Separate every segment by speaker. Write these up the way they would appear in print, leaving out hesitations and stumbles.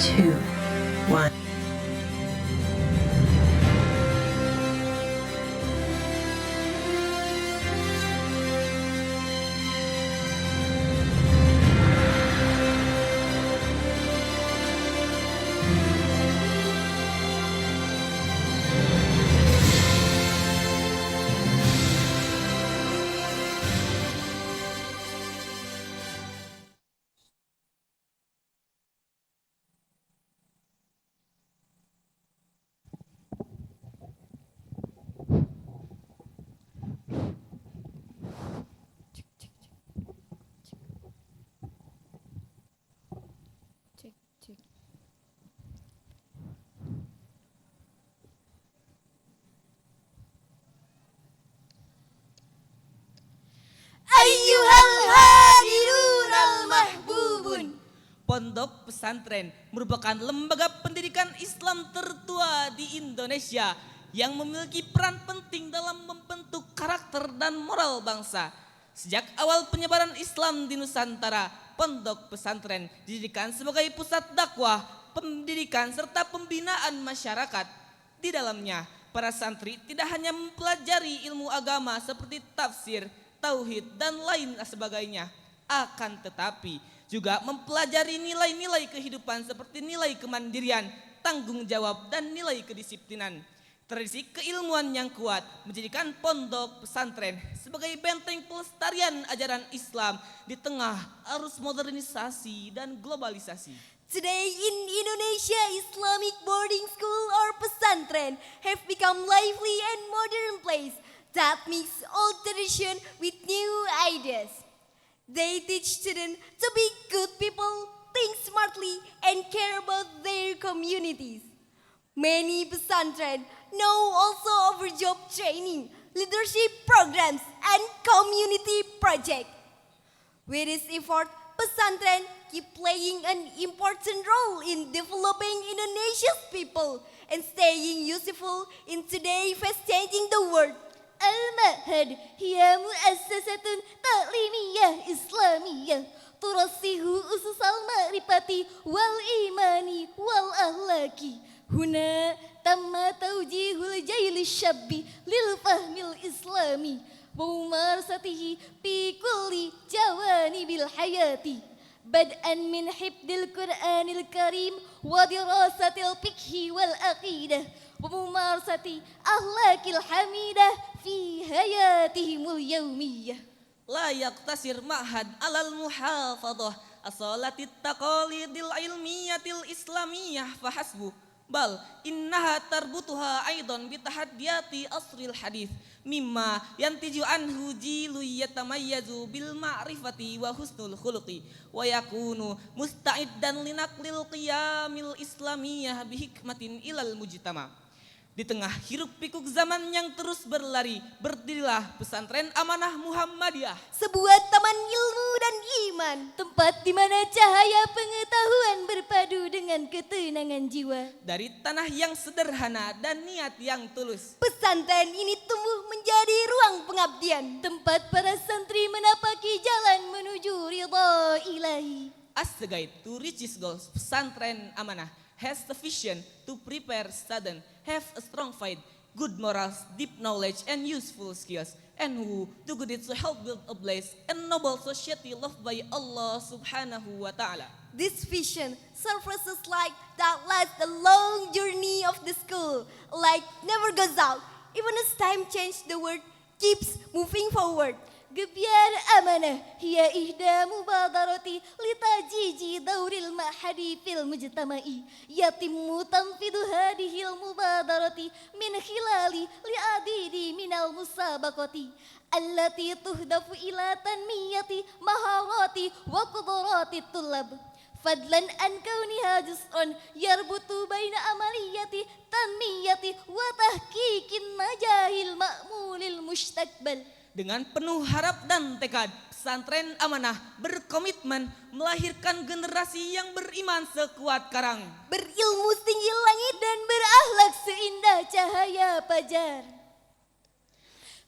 Speaker 1: two, one.
Speaker 2: Cek, cek.
Speaker 3: Ayyuhal hadirun al-mahbubun.
Speaker 4: Pondok Pesantren merupakan lembaga pendidikan Islam tertua di Indonesia yang memiliki peran penting dalam membentuk karakter dan moral bangsa. Sejak awal penyebaran Islam di Nusantara, Pondok Pesantren dijadikan sebagai pusat dakwah, pendidikan serta pembinaan masyarakat. Di dalamnya, para santri tidak hanya mempelajari ilmu agama seperti tafsir, tauhid, dan lain sebagainya. Akan tetapi juga mempelajari nilai-nilai kehidupan seperti nilai kemandirian, tanggung jawab, dan nilai kedisiplinan. Tradisi keilmuan yang kuat menjadikan Pondok Pesantren sebagai benteng pelestarian ajaran Islam di tengah arus modernisasi dan globalisasi.
Speaker 3: Today in Indonesia, Islamic boarding school or pesantren have become lively and modern place that mix old tradition with new ideas. They teach students to be good people, think smartly, and care about their communities. Many pesantren now also offer job training, leadership programs, and community projects. With this effort, pesantren keep playing an important role in developing Indonesia's people and staying useful in today's fast-changing the world. Al-Ma'had hiya mu'assasatun ta'limiyah islamiyah turasihu ususal ma'rifati wal imani wal ahlaki. Huna tamma tawjihul jayli syabbi lil fahmil islami wa mumarsatihi fi kulli jawanibil hayati. Bad'an min hifdil Qur'anil Karim wa dirasatil fiqhi wal aqidah wa mumarsati ahlakil hamidah fi hayatihimul yawmiyah.
Speaker 4: La yaktasir ma'had alal muhafadah asalatit taqalidil ilmiyatil islamiyah fahasbuh. Bal innaha tarbutuha aidan bitahaddiyati asril hadith mimma yantiju anhu jilu yatamayyazu bil ma'rifati wa husnul khuluqi wa yakunu musta'iddan linaqlil qiyamil islamiyah bihikmatin ilal mujtama. Di tengah hiruk pikuk zaman yang terus berlari, berdirilah Pesantren Amanah Muhammadiyah.
Speaker 3: Sebuah taman ilmu dan iman, tempat di mana cahaya pengetahuan berpadu dengan ketenangan jiwa.
Speaker 4: Dari tanah yang sederhana dan niat yang tulus,
Speaker 3: Pesantren ini tumbuh menjadi ruang pengabdian, tempat para santri menapaki jalan menuju ridha ilahi.
Speaker 4: as the guide to reach his goals, Pesantren Amanah has the vision to prepare students, have a strong faith, good morals, deep knowledge, and useful skills, and who do good deeds to help build a blessed and noble society loved by Allah subhanahu wa ta'ala.
Speaker 3: This vision surfaces like that lasts the long journey of the school, like never goes out. Even as time changes, the world keeps moving forward. Gebyar amanah hiya ihda mubadarati litajiji dauril ma'hadi fil mujtama'i yatimmu tanfidu hadihil mubadarati min khilali li'adidi minal musabaqati allati tuhdafu ila tanmiyati maharati wa qudrati tullab fadlan an kauniha juz'un yarbutu baina amaliyati tanmiyati wa tahqiqin najahil ma'mulil mustakbal.
Speaker 4: Dengan penuh harap dan tekad, Pesantren Amanah berkomitmen melahirkan generasi yang beriman sekuat karang,
Speaker 3: Berilmu setinggi langit dan berakhlak seindah cahaya fajar.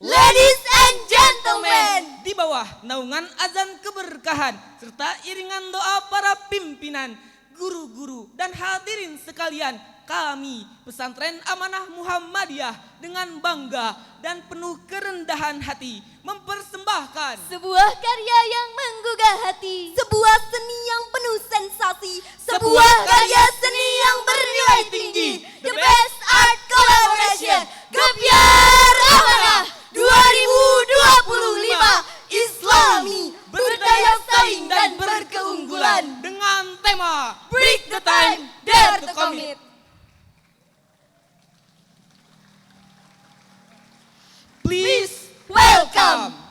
Speaker 3: Ladies and gentlemen,
Speaker 4: di bawah naungan azan keberkahan serta iringan doa para pimpinan, guru-guru, dan hadirin sekalian, kami Pesantren Amanah Muhammadiyah dengan bangga dan penuh kerendahan hati mempersembahkan
Speaker 3: sebuah karya yang menggugah hati, sebuah seni yang penuh sensasi, sebuah karya seni yang bernilai tinggi, the best art collaboration, Gebyar Amanah 2025 Islami, berdaya saing dan berkeunggulan
Speaker 4: dengan tema
Speaker 3: Break the Time, Dare to Commit.
Speaker 4: Please
Speaker 3: Welcome.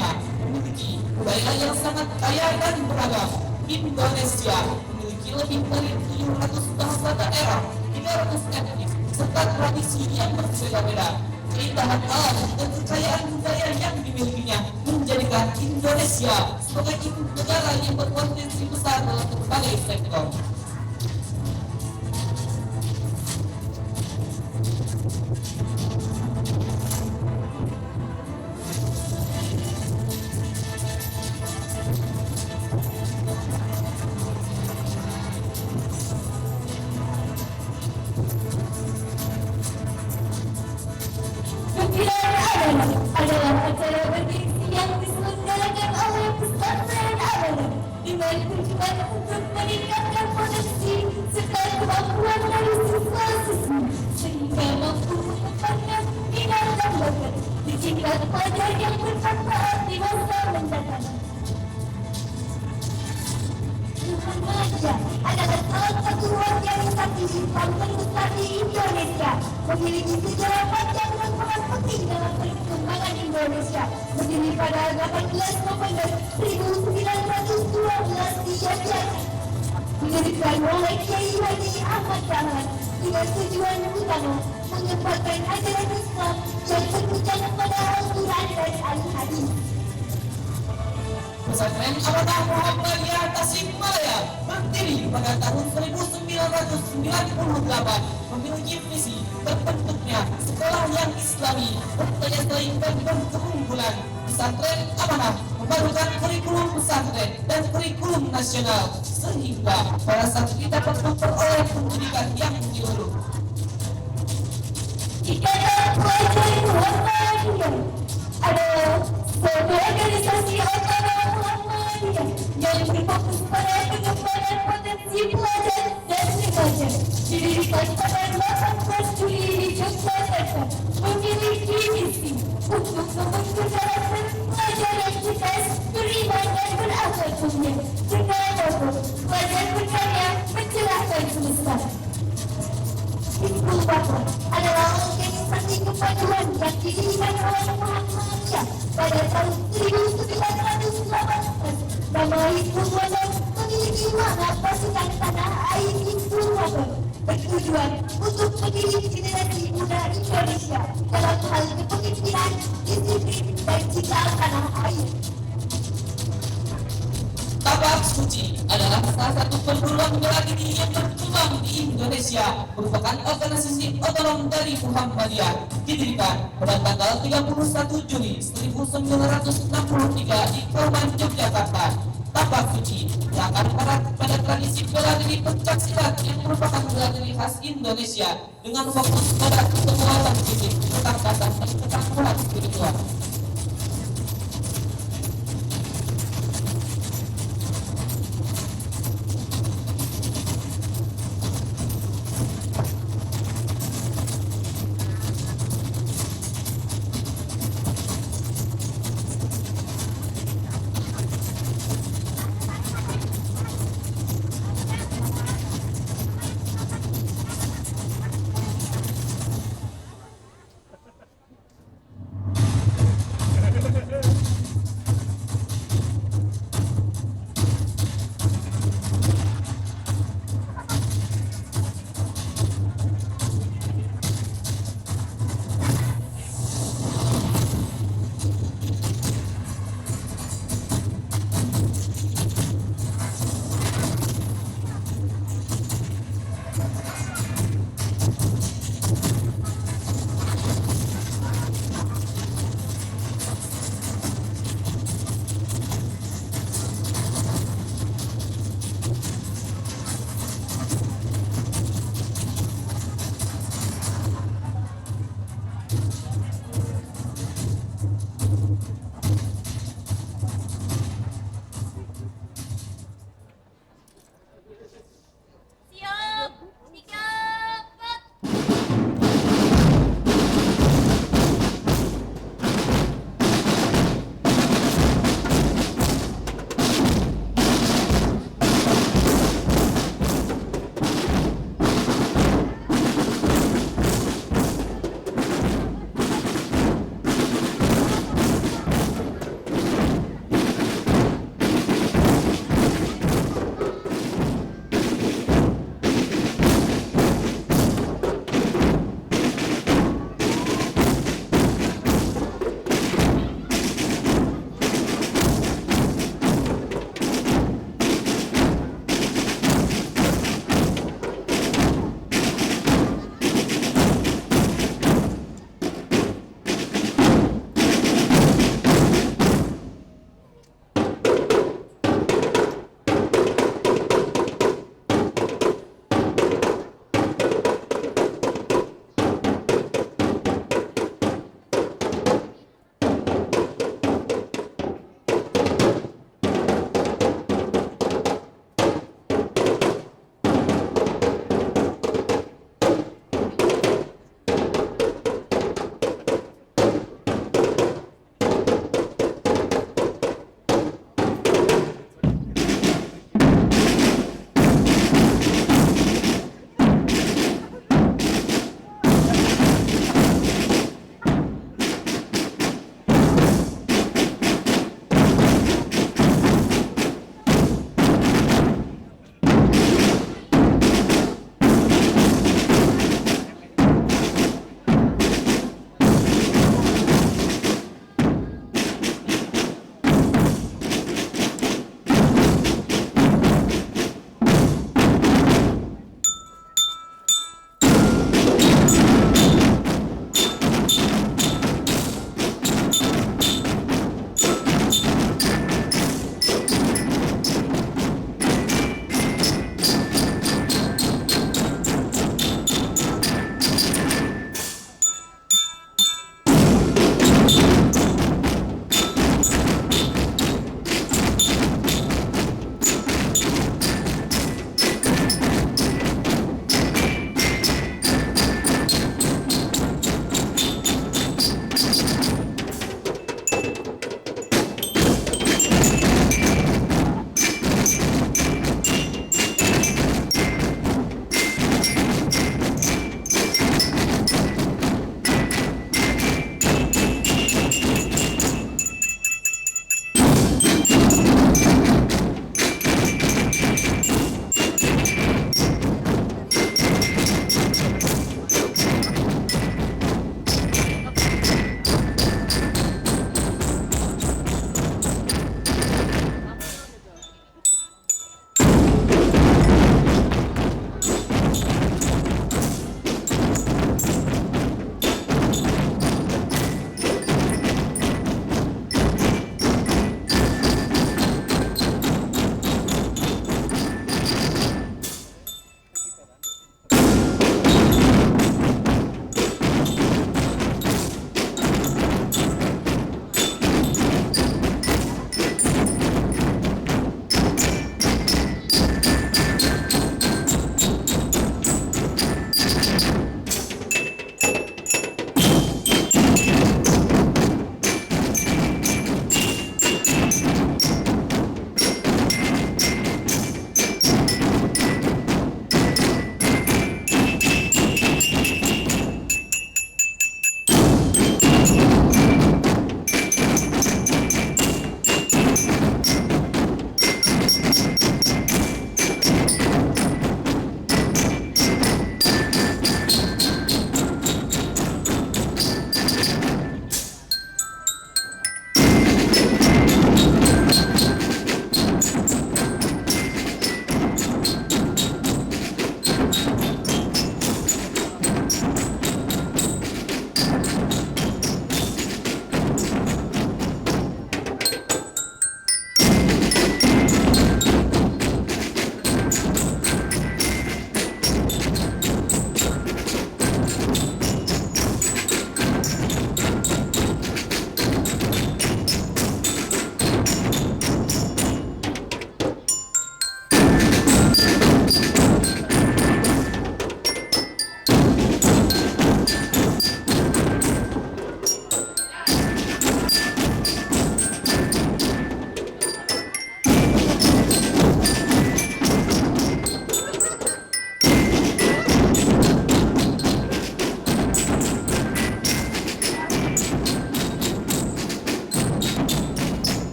Speaker 4: dunia memiliki budaya yang sangat kaya dan beragam. Indonesia memiliki lebih dari 700 bahasa daerah, 300 etnis, serta tradisi yang berbeda-beda. Keindahan alam dan kekayaan budaya yang dimilikinya menjadikan Indonesia sebagai ibu negara yang berpotensi besar dalam berbagai sektor.
Speaker 1: Kegiatan adalah acara bergengsi yang diselenggarakan oleh pesantren Amanah dengan tujuan untuk meningkatkan potensi serta kemampuan dari siswa-siswi sehingga mampu mengembangkan minat dan bakat di tingkat pelajar yang bermanfaat di masa mendatang. Muhammadiyah adalah salah satu organisasi Islam terbesar di Indonesia, memiliki sejarah panjang dan peran penting dalam perkembangan Indonesia. Berdiri pada 18 November 1912 di Yogyakarta, didirikan oleh Kiai Haji Ahmad Dahlan dengan tujuan utama menyebarkan ajaran Islam yang berpegang pada Al-Quran dan Al-Hadis.
Speaker 4: Pesantren Amanah Muhammadiyah Tasikmalaya berdiri pada tahun 1998, memiliki visi terbentuknya sekolah yang Islami, berdaya saing dan berkeunggulan. Pesantren Amanah membarukan kurikulum pesantren dan kurikulum nasional sehingga para santri dapat memperoleh pendidikan yang menyeluruh.
Speaker 1: Ikatan Pelajar Muhammadiyah adalah sebuah organisasi otonom Muhammadiyah yang berfokus pada pengembangan potensi pelajar dan remaja. Didirikan pada 18 Juli di Yogyakarta, memiliki misi untuk membentuk karakter pelajar yang cerdas, beriman dan berakhlak mulia dengan moto pelajar berkarya mencerahkan semesta. Hizbul Wathon adalah organisasi kepaduan yang didirikan oleh Muhammadiyah pada tahun 1918. Nama Hizbul Wathon memiliki makna pasukan tanah air Hizbul Wathon, bertujuan untuk mendidik generasi muda Indonesia dalam hal kepemimpinan, disiplin, dan cinta tanah air.
Speaker 4: Tabak Suci adalah salah satu perguruan bela diri yang berkembang di Indonesia, merupakan organisasi otonom dari Muhammadiyah, didirikan pada tanggal 31 Juli 1963 di Kauman, Yogyakarta. Tabak Suci diangkat pada tradisi bela diri pencaksilat yang merupakan bela diri khas Indonesia dengan fokus pada kekuatan fisik, ketangkasan, dan ketangguhan spiritual.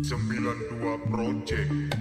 Speaker 2: 92 Project.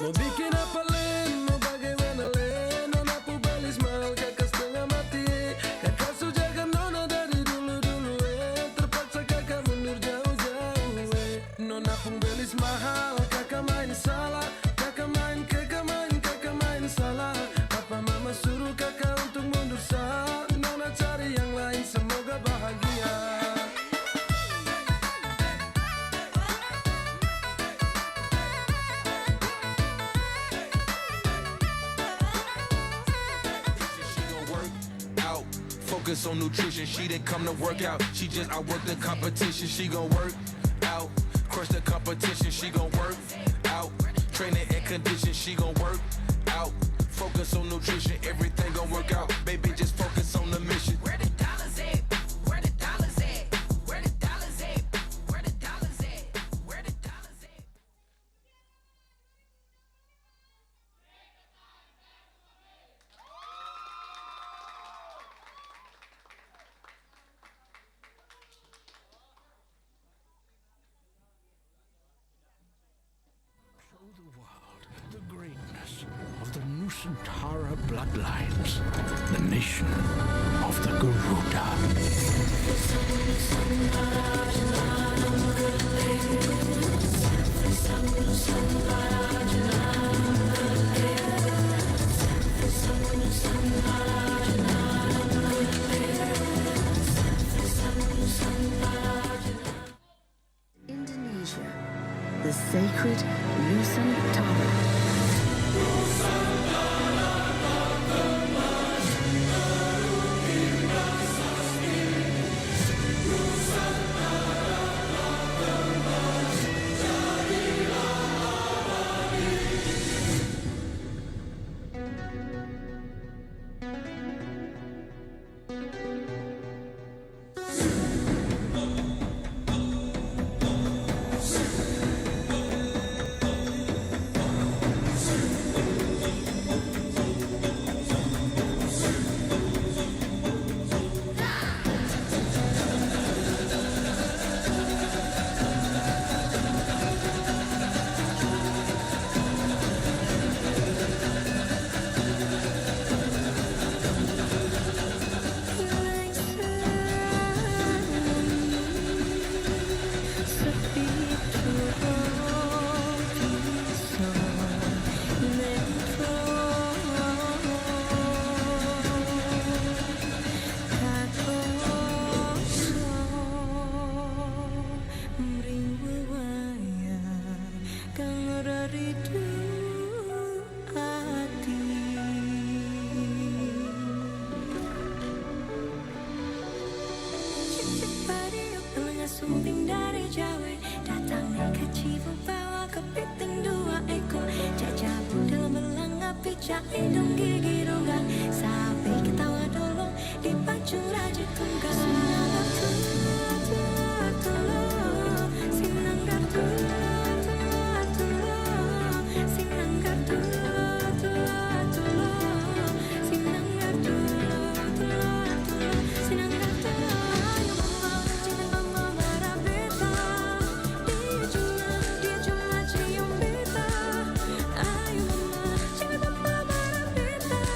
Speaker 5: Mau bikin apa Len, mau bagaimana Len? Nona pubelis mahal kakak setengah mati. Kakak sujaga nona dari dulu-dulu terpaksa kakak mundur jauh-jauh Nona pubelis mahal, kakak main salah. Kakak main salah. Papa mama suruh kakak untuk mundur sah. Nona cari yang lain, semoga bahagia.
Speaker 6: Focus on nutrition, she didn't come to work out. She just outworked the competition, she gon' work out. Crush the competition, she gon' work out. Training and condition, she gon' work out. Focus on nutrition, everything gon' work out. Baby, just focus on the mission. Where the dollars at? Where the dollars at? Where the dollars at? Where the dollars at? Where the dollars at?
Speaker 7: Nusantara bloodlines, the nation of the Garuda.
Speaker 8: Indonesia, the sacred Nusantara.
Speaker 9: Sumping dari Jawa datang ke Cibu bawa kepiting 2 ekor jajah budel belang api cak hidung gigi rongga sapi ketawa dulu dipacu raja tunggal sinanggar sinanggar dia cuma cium beta ayo mama jangan mama marah beta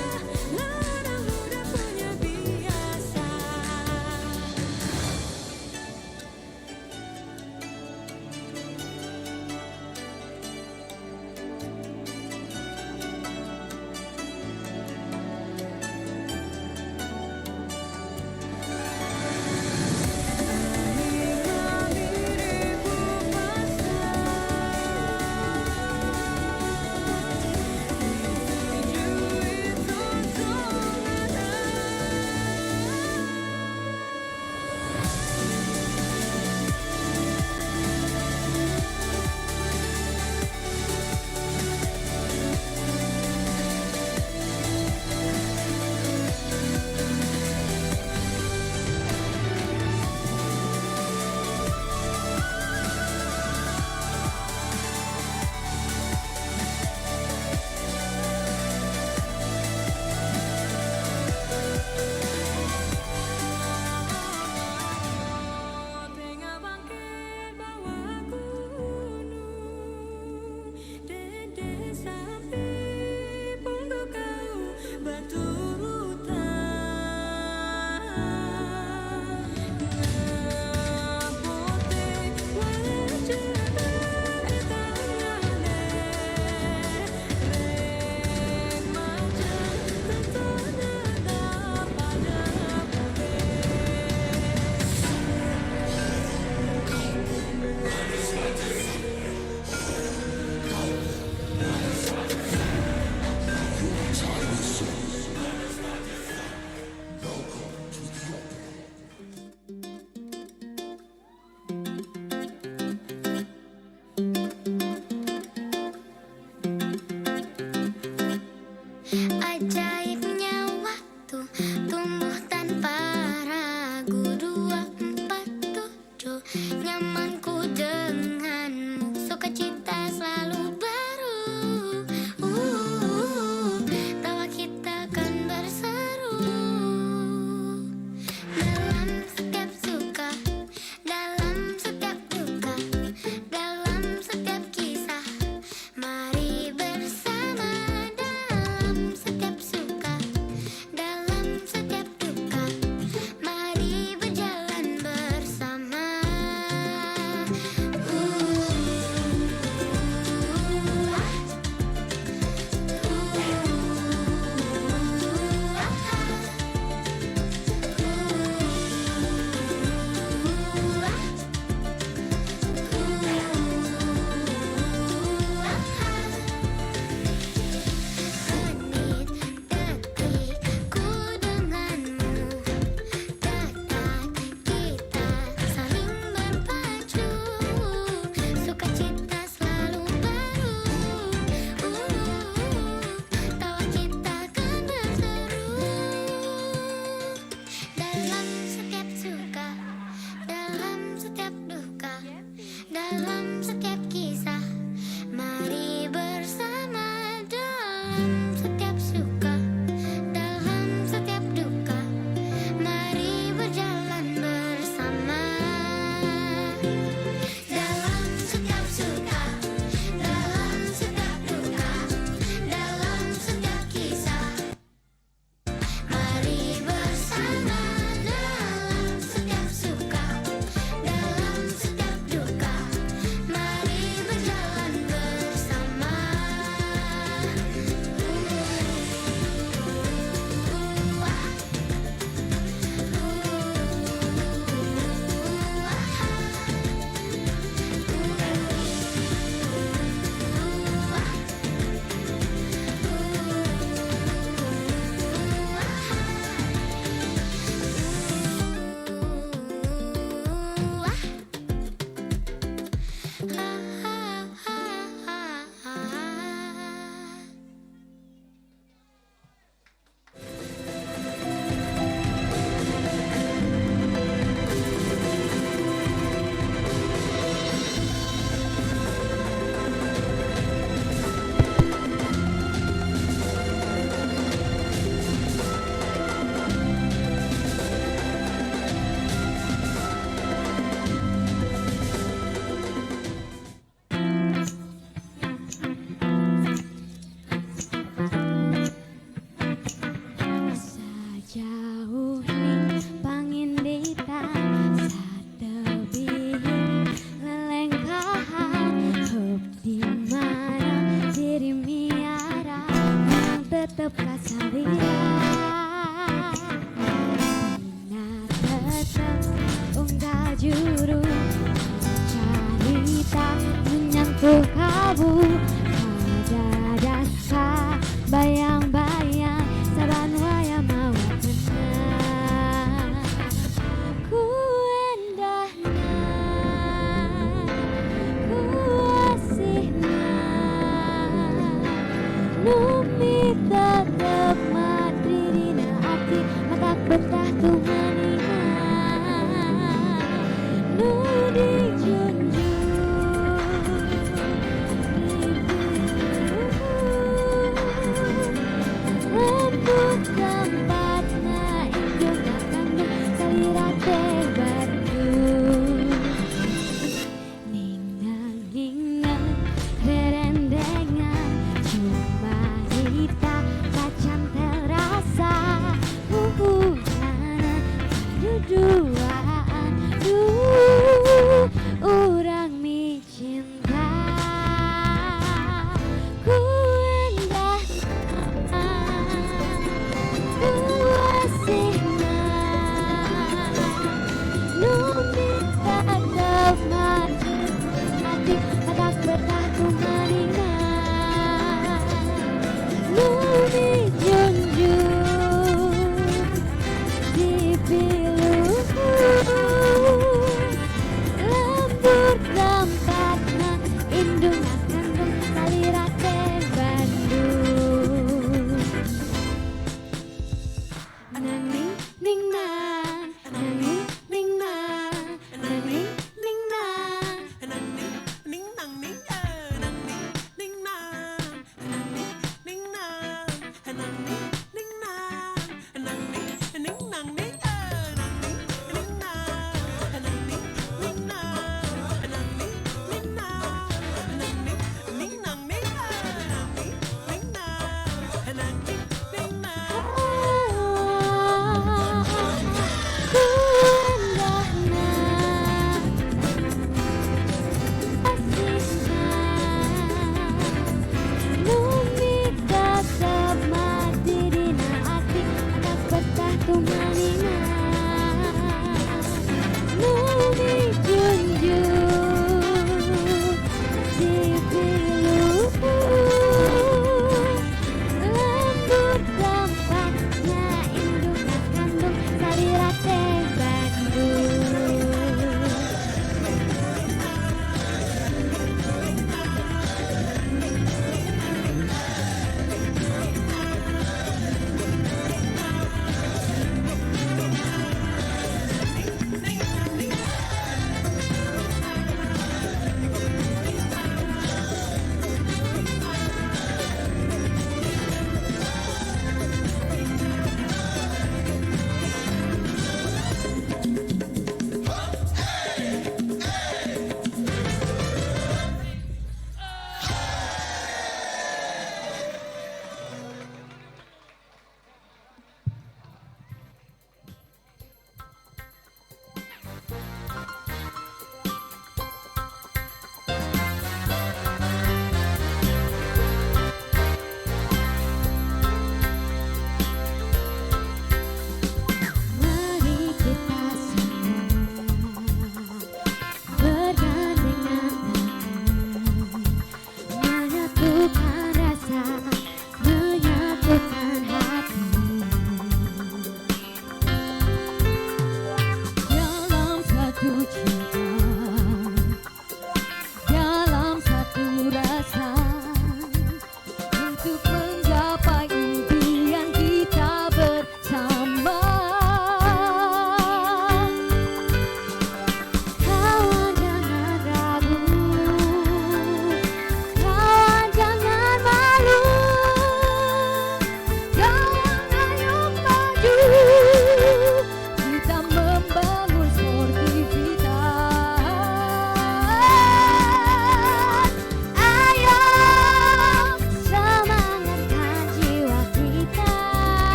Speaker 1: Numi tetap madri dina ati matak betah tuh maningan nu dijunjung lembut tempatna indung kanggo salira teh batu ningang-ningang rerendengan cuma hita kacantel rasa nana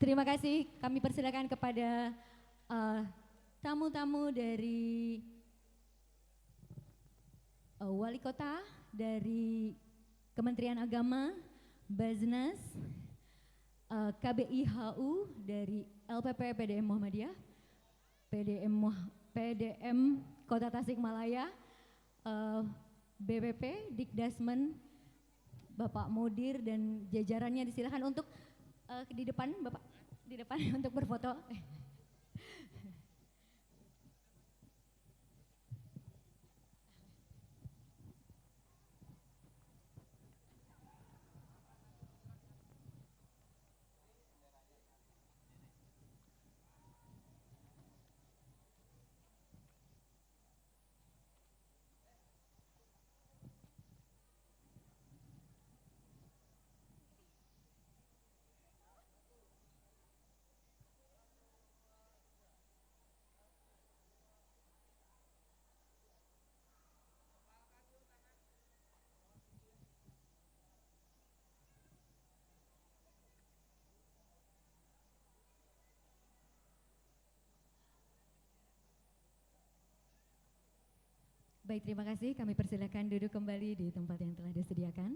Speaker 10: terima kasih. Kami persilakan kepada tamu-tamu dari Wali Kota, dari Kementerian Agama, Baznas, KBIHU, dari LPP PDM Muhammadiyah, PDM Kota Tasikmalaya, BPP, Dikdasmen, Bapak Mudir dan jajarannya disilakan untuk di depan, Bapak, di depan untuk berfoto. Baik, terima kasih. Kami persilakan duduk kembali di tempat yang telah disediakan.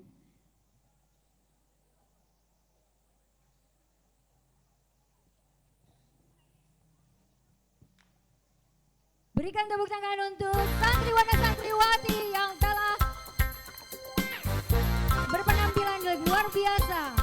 Speaker 10: Berikan tepuk tangan untuk santriwan dan santriwati yang telah berpenampilan luar biasa.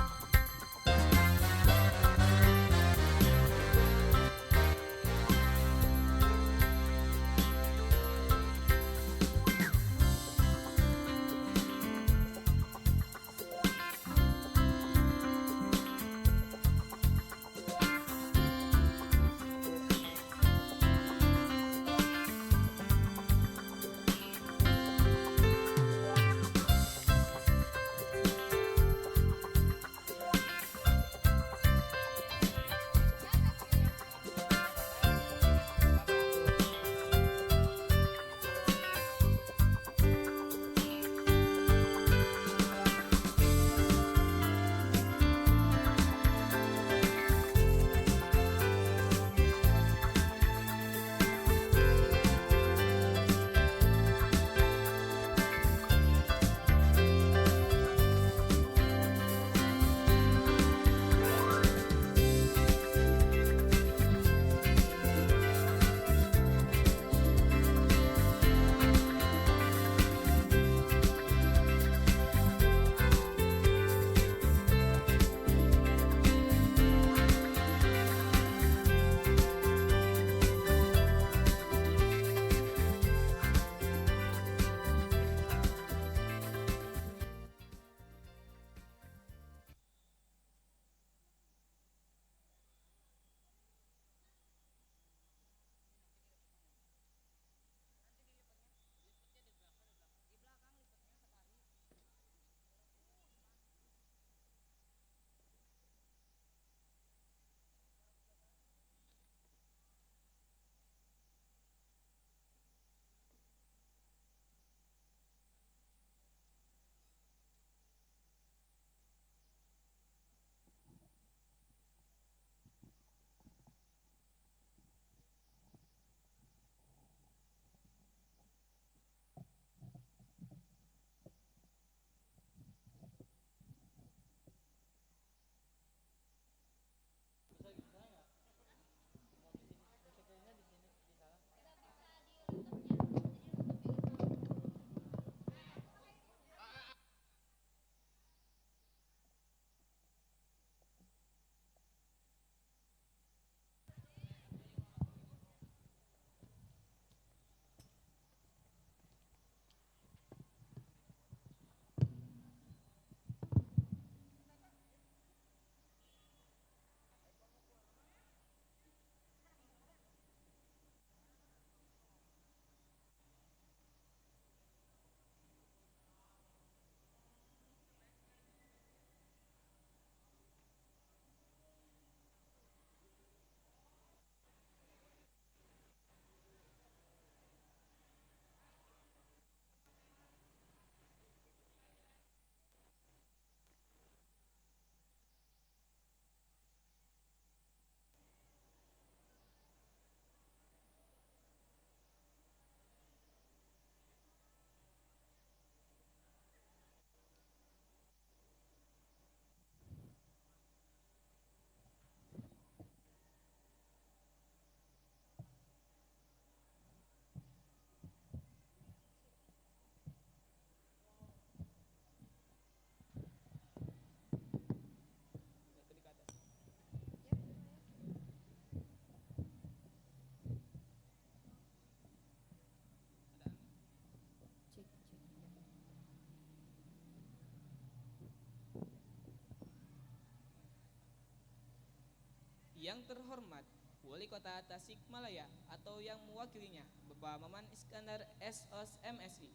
Speaker 4: Yang terhormat Wali Kota Tasikmalaya atau yang mewakilinya, Bapak Maman Iskandar SOS MSI.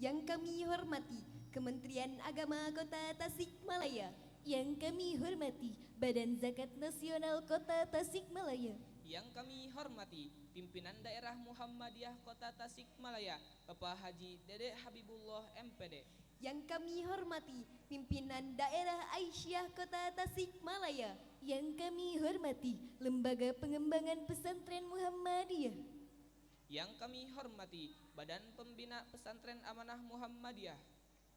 Speaker 3: Yang kami hormati Kementerian Agama Kota Tasikmalaya. Yang kami hormati Badan Zakat Nasional Kota Tasikmalaya.
Speaker 4: Yang kami hormati Pimpinan Daerah Muhammadiyah Kota Tasikmalaya, Bapak Haji Dede Habibullah MPD.
Speaker 3: Yang kami hormati Pimpinan Daerah Aisyah Kota Tasikmalaya. Yang kami hormati Lembaga Pengembangan Pesantren Muhammadiyah.
Speaker 4: Yang kami hormati Badan Pembina Pesantren Amanah Muhammadiyah.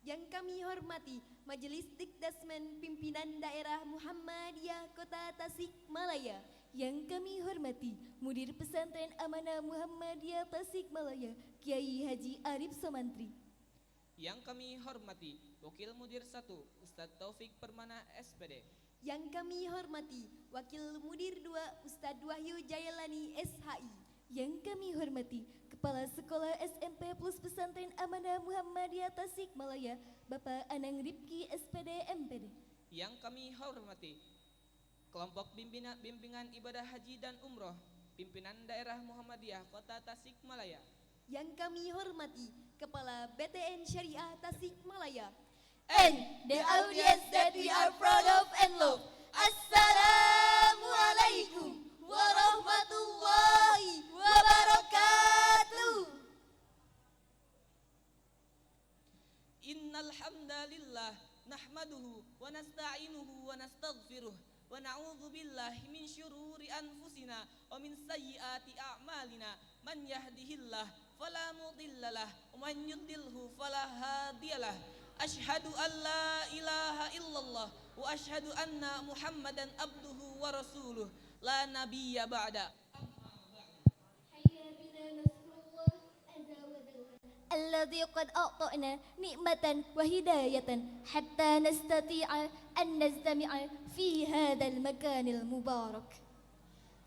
Speaker 3: Yang kami hormati Majelis Dikdasmen Pimpinan Daerah Muhammadiyah Kota Tasikmalaya. Yang kami hormati Mudir Pesantren Amanah Muhammadiyah Tasikmalaya, Kiai Haji Arif Somantri.
Speaker 4: Yang kami hormati Wakil Mudir 1 Ustadz Taufik Permana SPD.
Speaker 3: Yang kami hormati Wakil Mudir 2 Ustadz Wahyu Jayalani SHI. Yang kami hormati Kepala Sekolah SMP Plus Pesantren Amanah Muhammadiyah Tasikmalaya, Bapak Anang Ripki SPD MPD.
Speaker 4: Yang kami hormati Kelompok Bimbingan Ibadah Haji dan Umroh Pimpinan Daerah Muhammadiyah Kota Tasikmalaya.
Speaker 3: Yang kami hormati Kepala BTN Syariah Tasikmalaya. And the audience that we are proud of and love. Assalamualaikum warahmatullahi wabarakatuh.
Speaker 4: Innal hamdalillah nahmaduhu wa nasta'inuhu wa nastaghfiruh wa na'udzu billahi min syururi anfusina wa min sayyiati a'malina. Man yahdihillah fala mudhillalah wa man yudlilhu fala hadiyalah. Ashhadu an la ilaha illallah wa ashhadu anna Muhammadan abduhu wa rasuluh la nabiyya ba'da.
Speaker 3: الذي قد أعطانا نعمة وهداية حتى نستطيع أن نستمع في هذا المكان المبارك.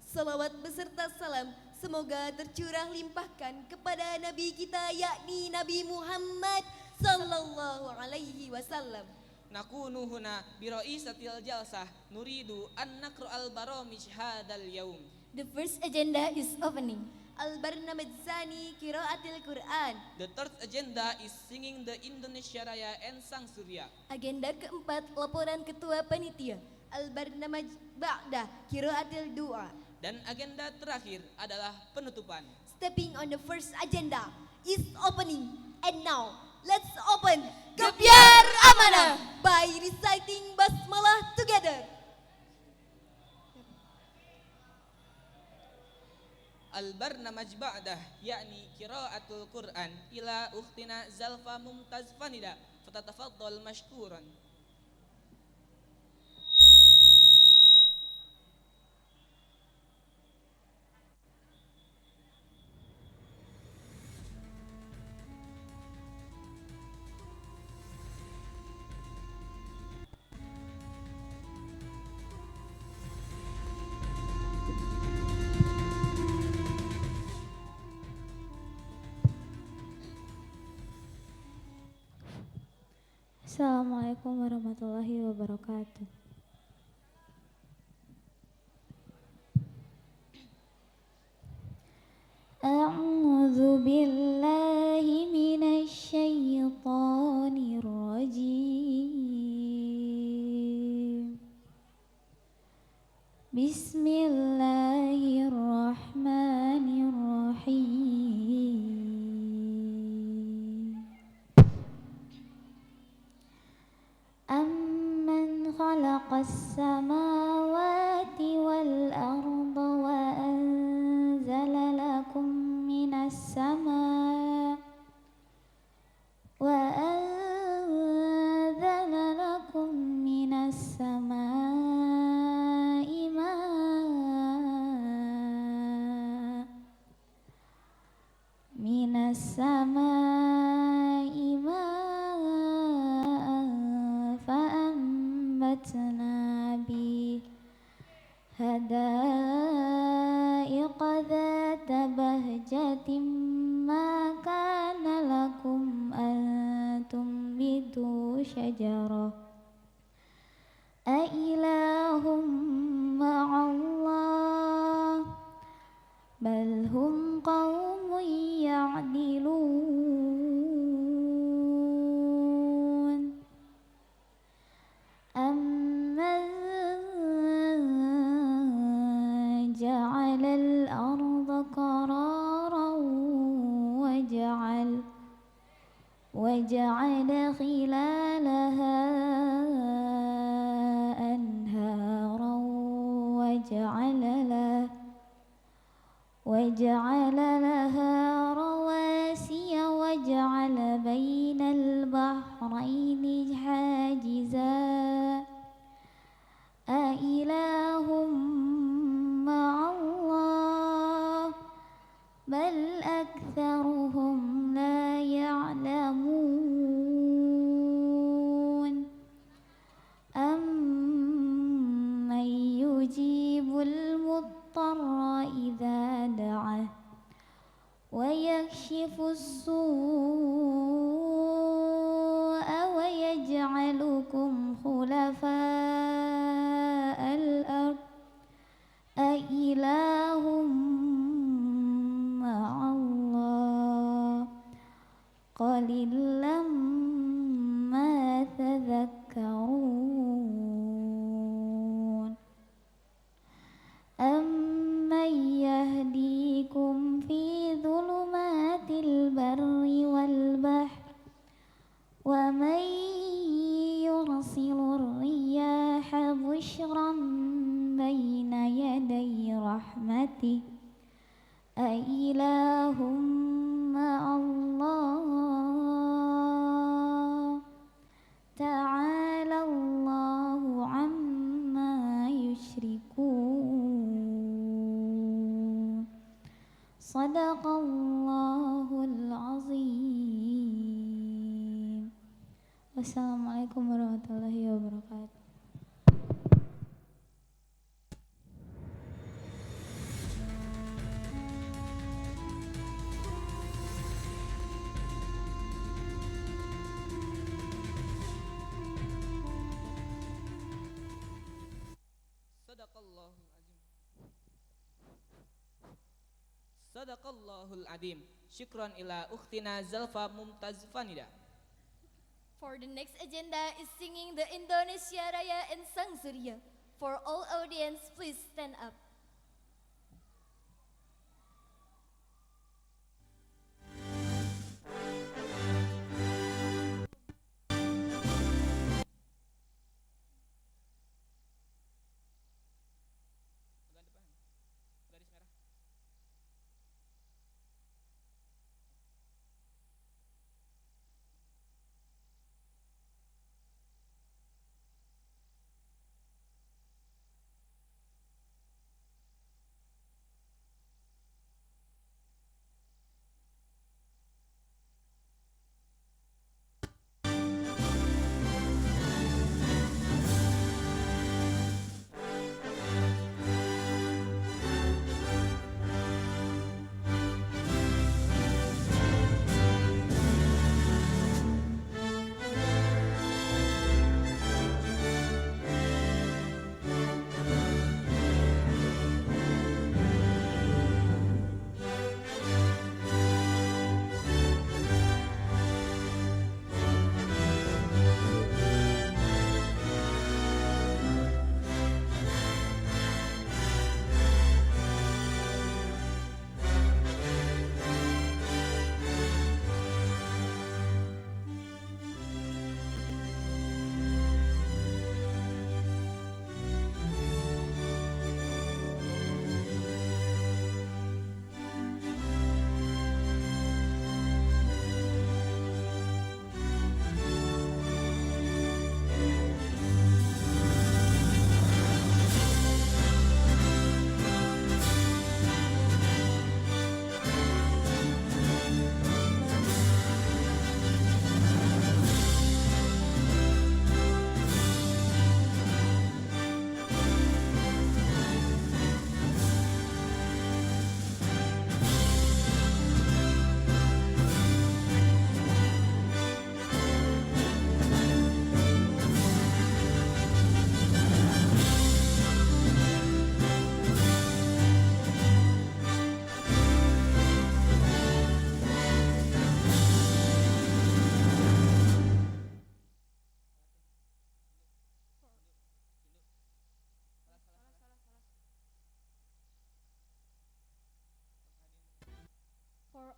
Speaker 3: Salawat beserta salam semoga tercurah limpahkan kepada Nabi kita, yakni Nabi Muhammad sallallahu alaihi wasallam.
Speaker 4: Nakunu huna bi ra'isatil jalsah nuridu an naqra'al baramij hadzal yaum.
Speaker 3: The first agenda is opening. Al-Barnamij Tsani Qiraatil Quran.
Speaker 4: The third agenda is singing the Indonesia Raya and Sang Surya.
Speaker 3: Agenda keempat laporan ketua panitia. Al-Barnamij Ba'da Qiraatil Du'a.
Speaker 4: Dan agenda terakhir adalah penutupan.
Speaker 3: Stepping on the first agenda is opening. And now, let's open Gebyar Amanah by reciting Basmalah together.
Speaker 4: Al-Barnamaj ba'dah yakni qiraatul Quran ila ukhtina Zalfa Mumtaz Fanida fatatafaddal mashkuran.
Speaker 11: Assalamualaikum warahmatullahi wabarakatuh. A'udzu billahi minasy syaithanir rajim. Bismillahirrahmanirrahim. Amman khalaqas samawati wal arda wa anzala lakum minas samaa فأنبتنا به حدائق ذات بهجة ما كان لكم أن تنبتوا أإله مع الله بل هم قوم يعدلون أمن جعل الأرض قرارا وجعل خلالها أنهارا وجعل لها رواسي وجعل بين البحرين حاجزا أإله مع الله بل أكثرهم لا يعلمون أمن يجيب المضطر إذا دعاه ويكشف السوء ويجعلكم خلفاء الأرض أإله مع الله قليلا ما تذكرون أمن يهديكم في ظلمات البر والبحر ومن يرسل الرياح بشرا بين يدي رحمته أإله مع الله تعالى الله عما يشركون صدق الله العظيم. Wassalamualaikum warahmatullahi wabarakatuh.
Speaker 4: Sadaqallahul Azim. Syukran ila ukhtina Zalfa Mumtaz Fanida.
Speaker 3: For the next agenda is singing the Indonesia Raya and Sang Surya. For all audience, please stand up.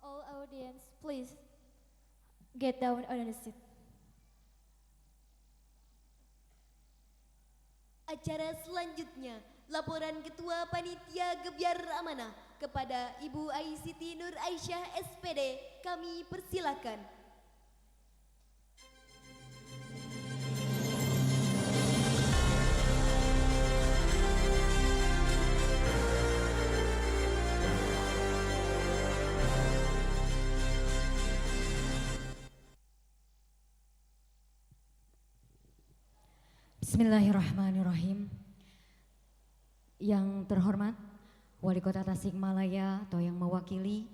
Speaker 11: all audience, please get down on the seat.
Speaker 3: Acara selanjutnya, laporan Ketua Panitia Gebyar Amanah kepada Ibu Aisiti Nur Aisyah SPD, kami persilakan.
Speaker 12: Bismillahirrahmanirrahim. Yang terhormat Wali Kota Tasikmalaya atau yang mewakili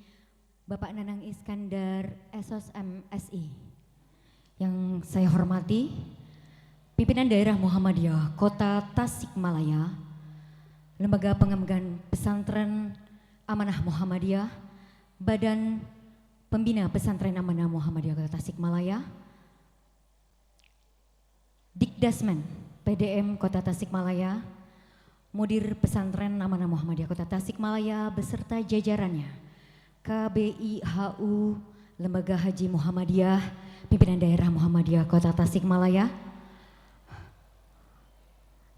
Speaker 12: Bapak Nanang Iskandar SOS MSI. Yang saya hormati Pimpinan Daerah Muhammadiyah Kota Tasikmalaya, Lembaga Pengembangan Pesantren Amanah Muhammadiyah, Badan Pembina Pesantren Amanah Muhammadiyah Kota Tasikmalaya, Dikdasmen PDM Kota Tasikmalaya, Mudir Pesantren Amanah Muhammadiyah Kota Tasikmalaya beserta jajarannya, KBIHU Lembaga Haji Muhammadiyah, Pimpinan Daerah Muhammadiyah Kota Tasikmalaya,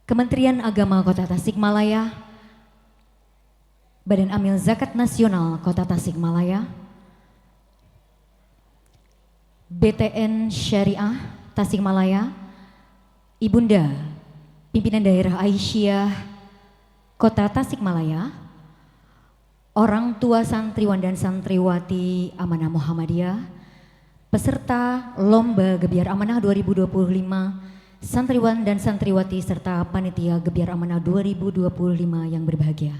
Speaker 12: Kementerian Agama Kota Tasikmalaya, Badan Amil Zakat Nasional Kota Tasikmalaya, BTN Syariah Tasikmalaya, Ibunda Pimpinan Daerah Aisyah Kota Tasikmalaya, orang tua santriwan dan santriwati Amanah Muhammadiyah, peserta Lomba Gebyar Amanah 2025, santriwan dan santriwati serta panitia Gebyar Amanah 2025 yang berbahagia.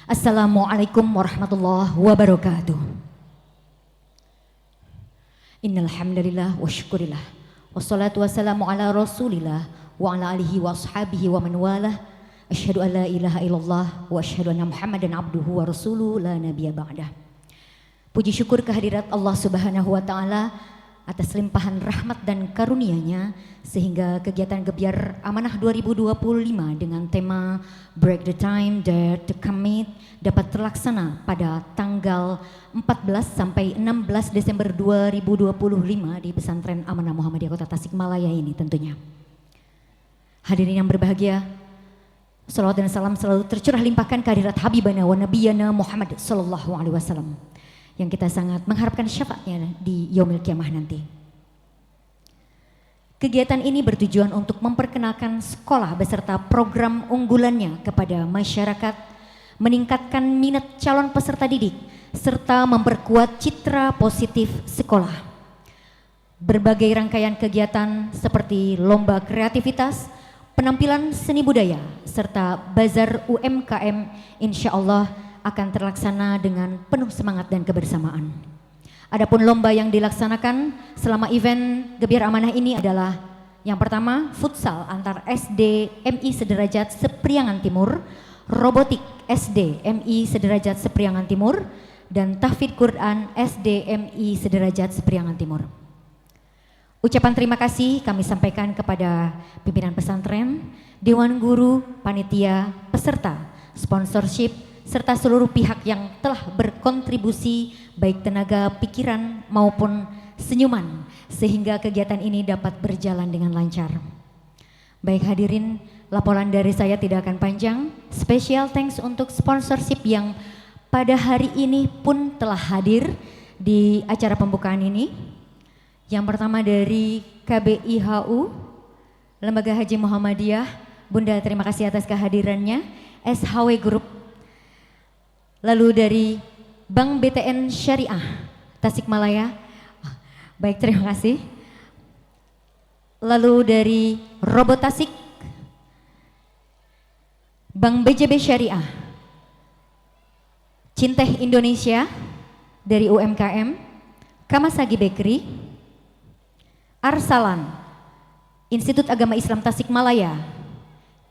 Speaker 12: Assalamualaikum warahmatullahi wabarakatuh. Innal hamdalillah wa syukurillah wassalatu wassalamu ala Rasulillah wa ala alihi wa ashabihi wa man walah. Asyhadu an la ilaha illallah wa asyhadu anna Muhammadan abduhu wa rasuluhu la nabiyya ba'dah. Puji syukur kehadirat Allah Subhanahu wa taala atas limpahan rahmat dan karunia-Nya sehingga kegiatan Gebyar Amanah 2025 dengan tema Break the Time Dare to Commit dapat terlaksana pada tanggal 14 sampai 16 Desember 2025 di Pesantren Amanah Muhammadiyah Kota Tasikmalaya ini tentunya. Hadirin yang berbahagia, salawat dan salam selalu tercurah limpahkan kehadirat Habibana wa Nabiyana Muhammad sallallahu alaihi wasallam yang kita sangat mengharapkan syafaatnya di yaumil kiamah nanti. Kegiatan ini bertujuan untuk memperkenalkan sekolah beserta program unggulannya kepada masyarakat, meningkatkan minat calon peserta didik, serta memperkuat citra positif sekolah. Berbagai rangkaian kegiatan seperti lomba kreativitas, penampilan seni budaya, serta bazar UMKM insya Allah akan terlaksana dengan penuh semangat dan kebersamaan. Adapun lomba yang dilaksanakan selama event Gebyar Amanah ini adalah yang pertama futsal antar SD MI Sederajat Sepriangan Timur, robotik SD MI Sederajat Sepriangan Timur, dan tahfidz Quran SD MI Sederajat Sepriangan Timur. Ucapan terima kasih kami sampaikan kepada pimpinan pesantren, dewan guru, panitia, peserta, sponsorship, serta seluruh pihak yang telah berkontribusi baik tenaga, pikiran maupun senyuman sehingga kegiatan ini dapat berjalan dengan lancar. Baik hadirin, laporan dari saya tidak akan panjang. Special thanks untuk sponsorship yang pada hari ini pun telah hadir di acara pembukaan ini. Yang pertama dari KBIHU Lembaga Haji Muhammadiyah, Bunda terima kasih atas kehadirannya. SHW Group, lalu dari Bank BTN Syariah Tasikmalaya, baik terima kasih. Lalu dari Robotasik, Bank BJB Syariah, Cinteh Indonesia dari UMKM, Kamasagi Bakery, Arsalan, Institut Agama Islam Tasikmalaya,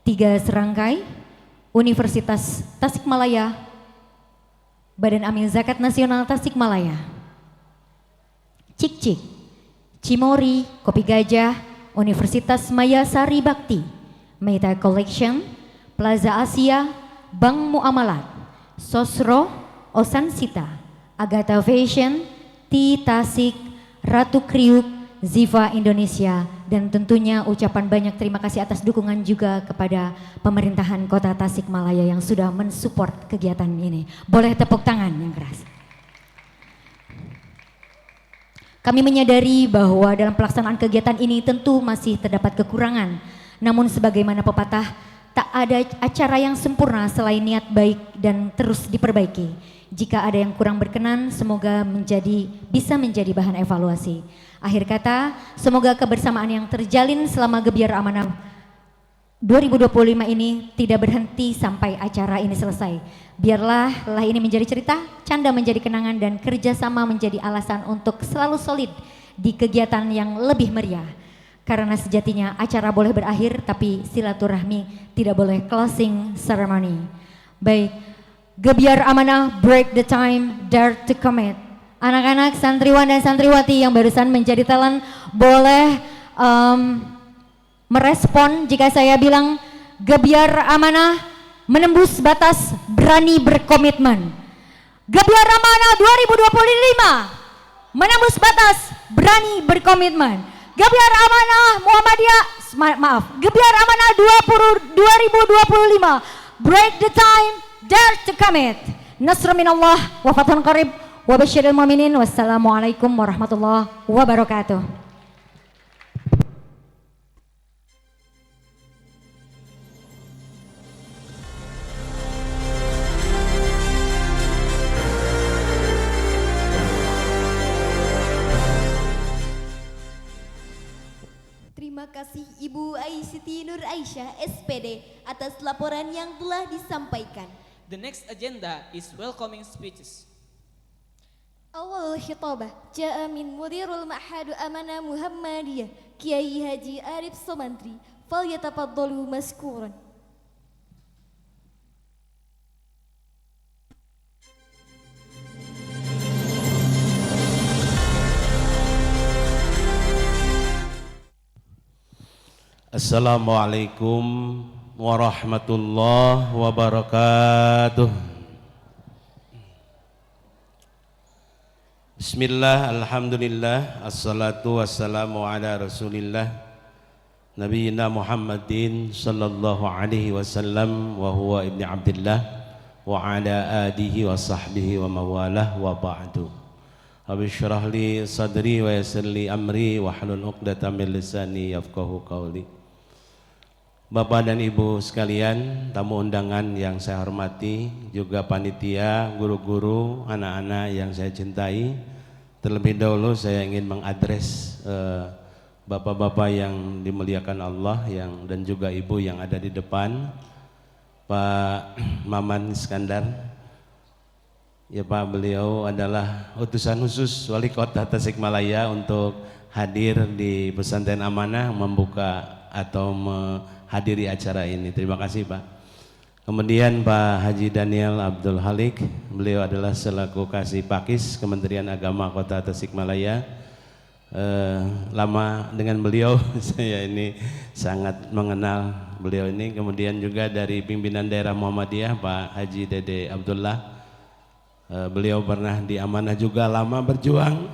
Speaker 12: 3 Serangkai, Universitas Tasikmalaya, Badan Amil Zakat Nasional Tasikmalaya, Cik-Cik, Cimori, Kopi Gajah, Universitas Maya Sari Bakti, Meta Collection, Plaza Asia, Bank Muamalat, Sosro, Osansita, Agatha Fashion, T Tasik, Ratu Kriuk, Ziva Indonesia, dan tentunya ucapan banyak terima kasih atas dukungan juga kepada pemerintahan Kota Tasikmalaya yang sudah mensupport kegiatan ini. Boleh tepuk tangan yang keras. Kami menyadari bahwa dalam pelaksanaan kegiatan ini tentu masih terdapat kekurangan. Namun sebagaimana pepatah, tak ada acara yang sempurna selain niat baik dan terus diperbaiki. Jika ada yang kurang berkenan, semoga bisa menjadi bahan evaluasi. Akhir kata, semoga kebersamaan yang terjalin selama Gebiar Amanah 2025 ini tidak berhenti sampai acara ini selesai. Biarlah ini menjadi cerita, canda menjadi kenangan, dan kerjasama menjadi alasan untuk selalu solid di kegiatan yang lebih meriah. Karena sejatinya acara boleh berakhir, tapi silaturahmi tidak boleh closing ceremony. Baik, Gebiar Amanah, break the time, dare to commit. Anak-anak, santriwan dan santriwati yang barusan menjadi talent boleh merespon jika saya bilang Gebiar Amanah menembus batas berani berkomitmen. Gebiar Amanah 2025 menembus batas berani berkomitmen. Gebiar Amanah Muhammadiyah, Gebiar Amanah 2025, break the time, dare to commit. Nasrun minallah wa fathun qarib wa basyiril mu'minin. Wassalamualaikum warahmatullahi wabarakatuh.
Speaker 3: Terima kasih Ibu Aisiti Nur Aisyah SPD atas laporan yang telah disampaikan.
Speaker 4: The next agenda is welcoming speeches.
Speaker 11: أول الخطابة جاء من مدير المعهد أمانة محمدية كياي هاجي آريف سومانتري فليتفضلوا مشكورا.
Speaker 13: Assalamualaikum warahmatullahi wabarakatuh. Bismillah, alhamdulillah, assalatu wassalamu ala rasulillah Nabiina Muhammadin sallallahu alaihi wasallam wa huwa ibni abdillah wa ala alihi wa sahbihi wa mawalah wa ba'du. Rabbi syrah li sadri wa yassir li amri wa hlul 'uqdatam min lisani yafqahu qawli. Bapak dan Ibu sekalian, tamu undangan yang saya hormati, juga panitia, guru-guru, anak-anak yang saya cintai. Terlebih dahulu saya ingin mengadres bapak-bapak yang dimuliakan Allah dan juga ibu yang ada di depan. Pak Maman Iskandar, ya Pak, beliau adalah utusan khusus Wali Kota Tasikmalaya untuk hadir di Pesantren Amanah membuka atau menghadiri acara ini. Terima kasih Pak. Kemudian Pak Haji Daniel Abdul Halik, beliau adalah selaku Kasih Pakis Kementerian Agama Kota Tasikmalaya. Lama dengan beliau saya ini sangat mengenal beliau ini. Kemudian juga dari pimpinan daerah Muhammadiyah Pak Haji Dede Abdullah, beliau pernah di Amanah juga lama berjuang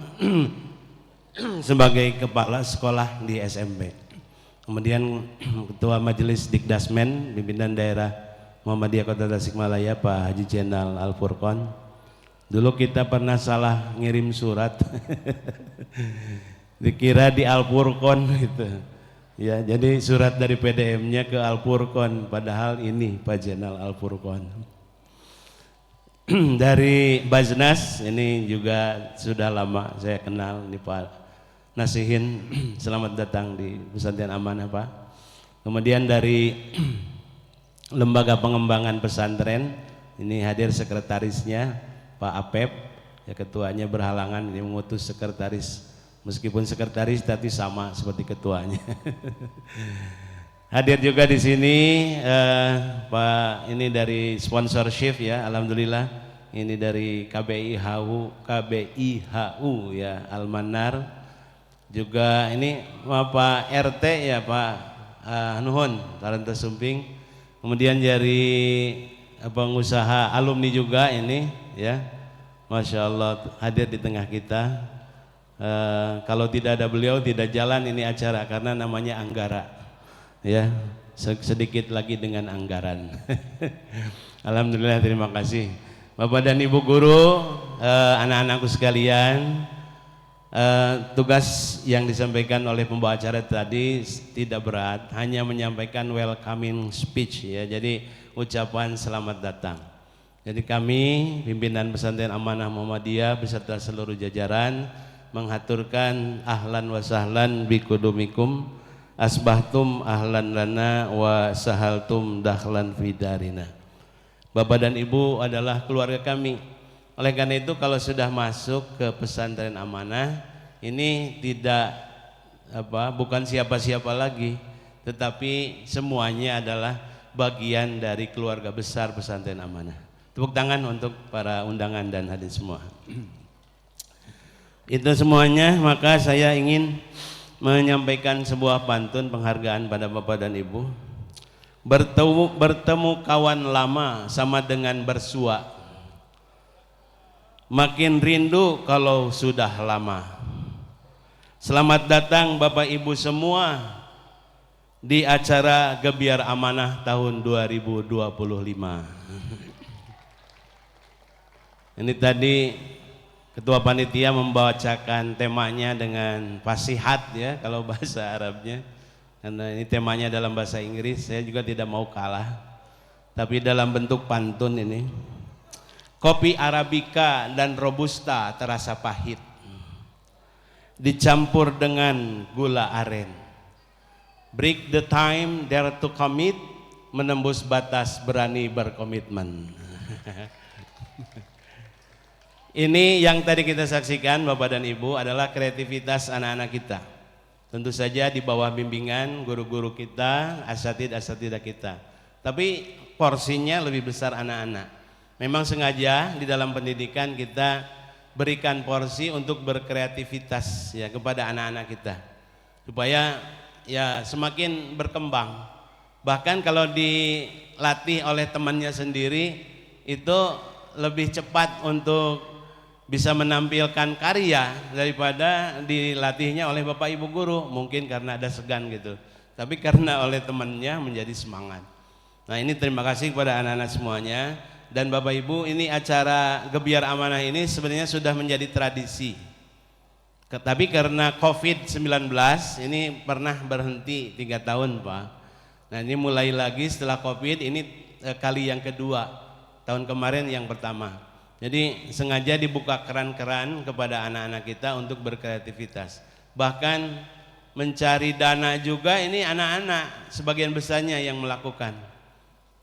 Speaker 13: sebagai kepala sekolah di SMP. Kemudian Ketua Majelis Dikdasmen pimpinan daerah Muhammadiyah Kota Tasikmalaya Pak Haji Jenal Al Furqon. Dulu kita pernah salah ngirim surat dikira di Al Furqon gitu ya, jadi surat dari PDM-nya ke Al Furqon, padahal ini Pak Jenal Al Furqon. Dari Baznas ini juga sudah lama saya kenal, ini Pak Nasihin, selamat datang di Pesantren Amanah Pak. Kemudian dari Lembaga Pengembangan Pesantren, ini hadir sekretarisnya Pak Apep, ya ketuanya berhalangan, ini mengutus sekretaris, meskipun sekretaris tapi sama seperti ketuanya. Hadir juga di sini Pak, ini dari sponsorship ya, alhamdulillah, ini dari KBIHU ya, Almanar. Juga ini Pak RT ya Pak Nuhun Taranta Sumping. Kemudian dari pengusaha alumni juga ini ya, Masya Allah hadir di tengah kita. Kalau tidak ada beliau tidak jalan ini acara karena namanya Anggara. Ya, sedikit lagi dengan anggaran. Alhamdulillah, terima kasih Bapak dan Ibu guru, anak-anakku sekalian. Tugas yang disampaikan oleh pembawa acara tadi tidak berat, hanya menyampaikan welcoming speech ya. Jadi ucapan selamat datang. Jadi kami pimpinan Pesantren Amanah Muhammadiyah beserta seluruh jajaran menghaturkan ahlan wa sahlan bikudumikum, asbahtum ahlan lana wa sahaltum dahlan fidarina. Bapak dan Ibu adalah keluarga kami. Oleh karena itu kalau sudah masuk ke Pesantren Amanah ini tidak bukan siapa-siapa lagi, tetapi semuanya adalah bagian dari keluarga besar Pesantren Amanah. Tepuk tangan untuk para undangan dan hadirin semua. Itu semuanya, maka saya ingin menyampaikan sebuah pantun penghargaan pada Bapak dan Ibu. Bertemu kawan lama sama dengan bersua. Makin rindu kalau sudah lama. Selamat datang Bapak Ibu semua di acara Gebiar Amanah tahun 2025. Ini tadi Ketua Panitia membacakan temanya dengan fasihat ya kalau bahasa Arabnya. Karena ini temanya dalam bahasa Inggris, saya juga tidak mau kalah. Tapi dalam bentuk pantun ini. Kopi Arabica dan Robusta terasa pahit. Dicampur dengan gula aren. Break the time, dare to commit, menembus batas berani berkomitmen. Ini yang tadi kita saksikan Bapak dan Ibu adalah kreativitas anak-anak kita. Tentu saja di bawah bimbingan guru-guru kita, asatid-asatidah kita. Tapi porsinya lebih besar anak-anak. Memang sengaja di dalam pendidikan kita berikan porsi untuk berkreativitas ya kepada anak-anak kita. Supaya ya semakin berkembang. Bahkan kalau dilatih oleh temannya sendiri itu lebih cepat untuk bisa menampilkan karya daripada dilatihnya oleh Bapak Ibu guru, mungkin karena ada segan gitu, tapi karena oleh temannya menjadi semangat. Nah ini terima kasih kepada anak-anak semuanya. Dan Bapak Ibu, ini acara Gebiar Amanah ini sebenarnya sudah menjadi tradisi, tapi karena COVID-19 ini pernah berhenti 3 tahun Pak. Nah ini mulai lagi setelah COVID, ini kali yang kedua, tahun kemarin yang pertama. Jadi sengaja dibuka keran-keran kepada anak-anak kita untuk berkreativitas. Bahkan mencari dana juga ini anak-anak sebagian besarnya yang melakukan.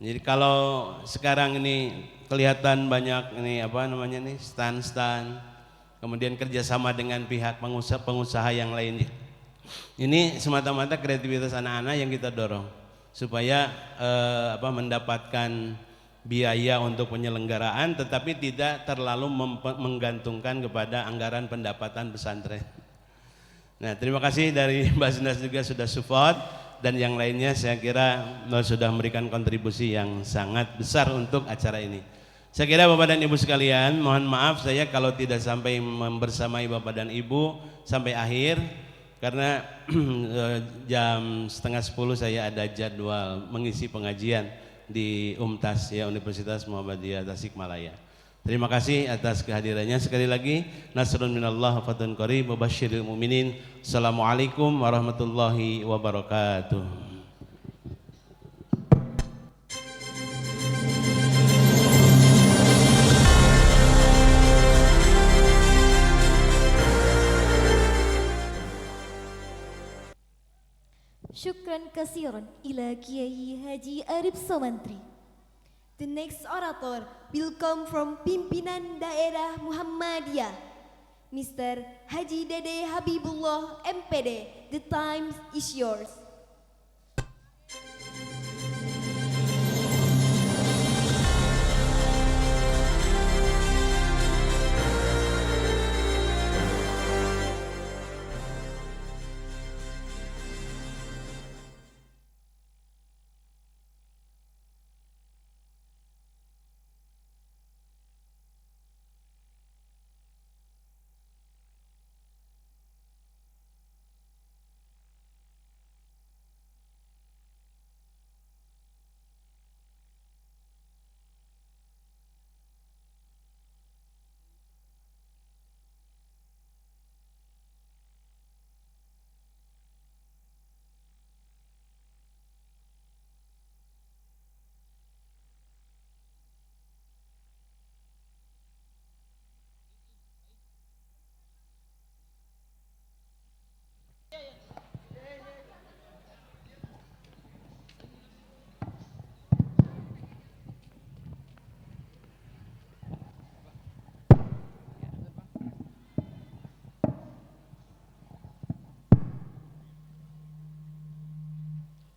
Speaker 13: Jadi kalau sekarang ini kelihatan banyak ini stand-stand, kemudian kerjasama dengan pihak pengusaha yang lainnya. Ini semata-mata kreativitas anak-anak yang kita dorong supaya mendapatkan biaya untuk penyelenggaraan tetapi tidak terlalu menggantungkan kepada anggaran pendapatan pesantren. Nah terima kasih dari Mbak Zinas juga sudah support dan yang lainnya saya kira sudah memberikan kontribusi yang sangat besar untuk acara ini. Saya kira Bapak dan Ibu sekalian, mohon maaf saya kalau tidak sampai membersamai Bapak dan Ibu sampai akhir karena jam 9:30 saya ada jadwal mengisi pengajian di UMTAS ya, Universitas Muhammadiyah Tasikmalaya. Terima kasih atas kehadirannya. Sekali lagi nasrun minallah wa fathun qarib wa basyiril mu'minin. Assalamualaikum warahmatullahi wabarakatuh.
Speaker 1: Syukran kasiran ila Kiai Haji Arif Somantri.
Speaker 3: The next orator will come from pimpinan daerah Muhammadiyah, Mr. Haji Dede Habibullah MPD. The time is yours.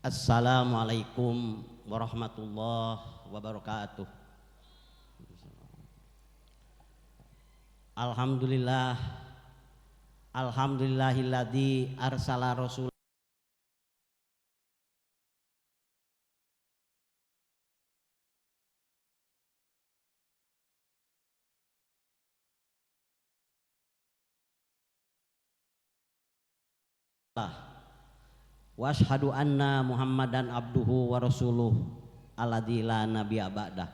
Speaker 14: Assalamualaikum warahmatullahi wabarakatuh. Alhamdulillah, alhamdulillahilladzi arsala rasul wa asyhadu anna Muhammadan abduhu wa rasuluh alladzi la nabiyya ba'dah.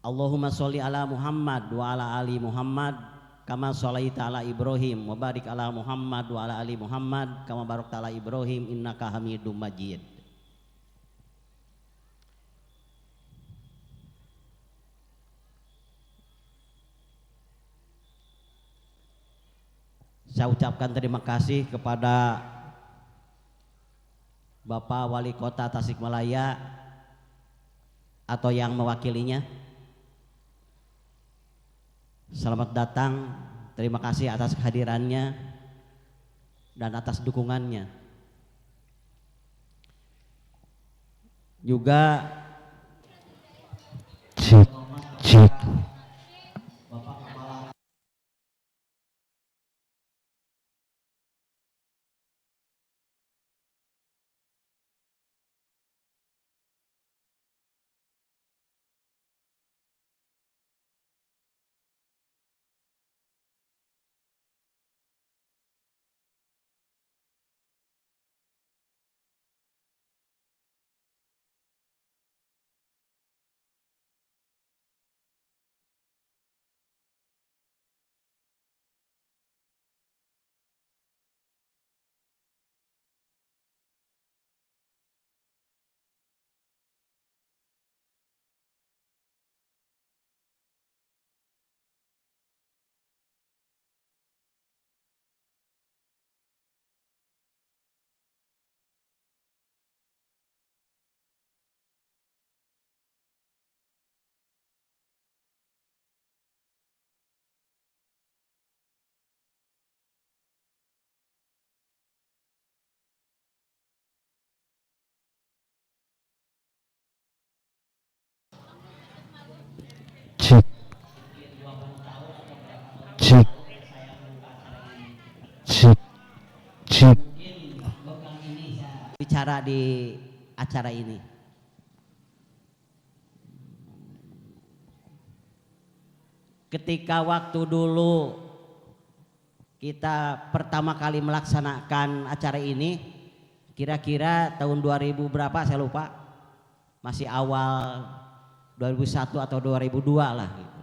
Speaker 14: Allahumma sholli ala Muhammad wa ala ali Muhammad kama sholaita ala Ibrahim wa barik ala Muhammad wa ala ali Muhammad kama barakta ala Ibrahim innaka Hamidum Majid. Saya ucapkan terima kasih kepada Bapak Wali Kota Tasikmalaya atau yang mewakilinya. Selamat datang, terima kasih atas kehadirannya dan atas dukungannya. Juga cik. Cik. Bicara di acara ini. Ketika waktu dulu kita pertama kali melaksanakan acara ini, kira-kira tahun 2000 berapa saya lupa, masih awal 2001 atau 2002 lah gitu.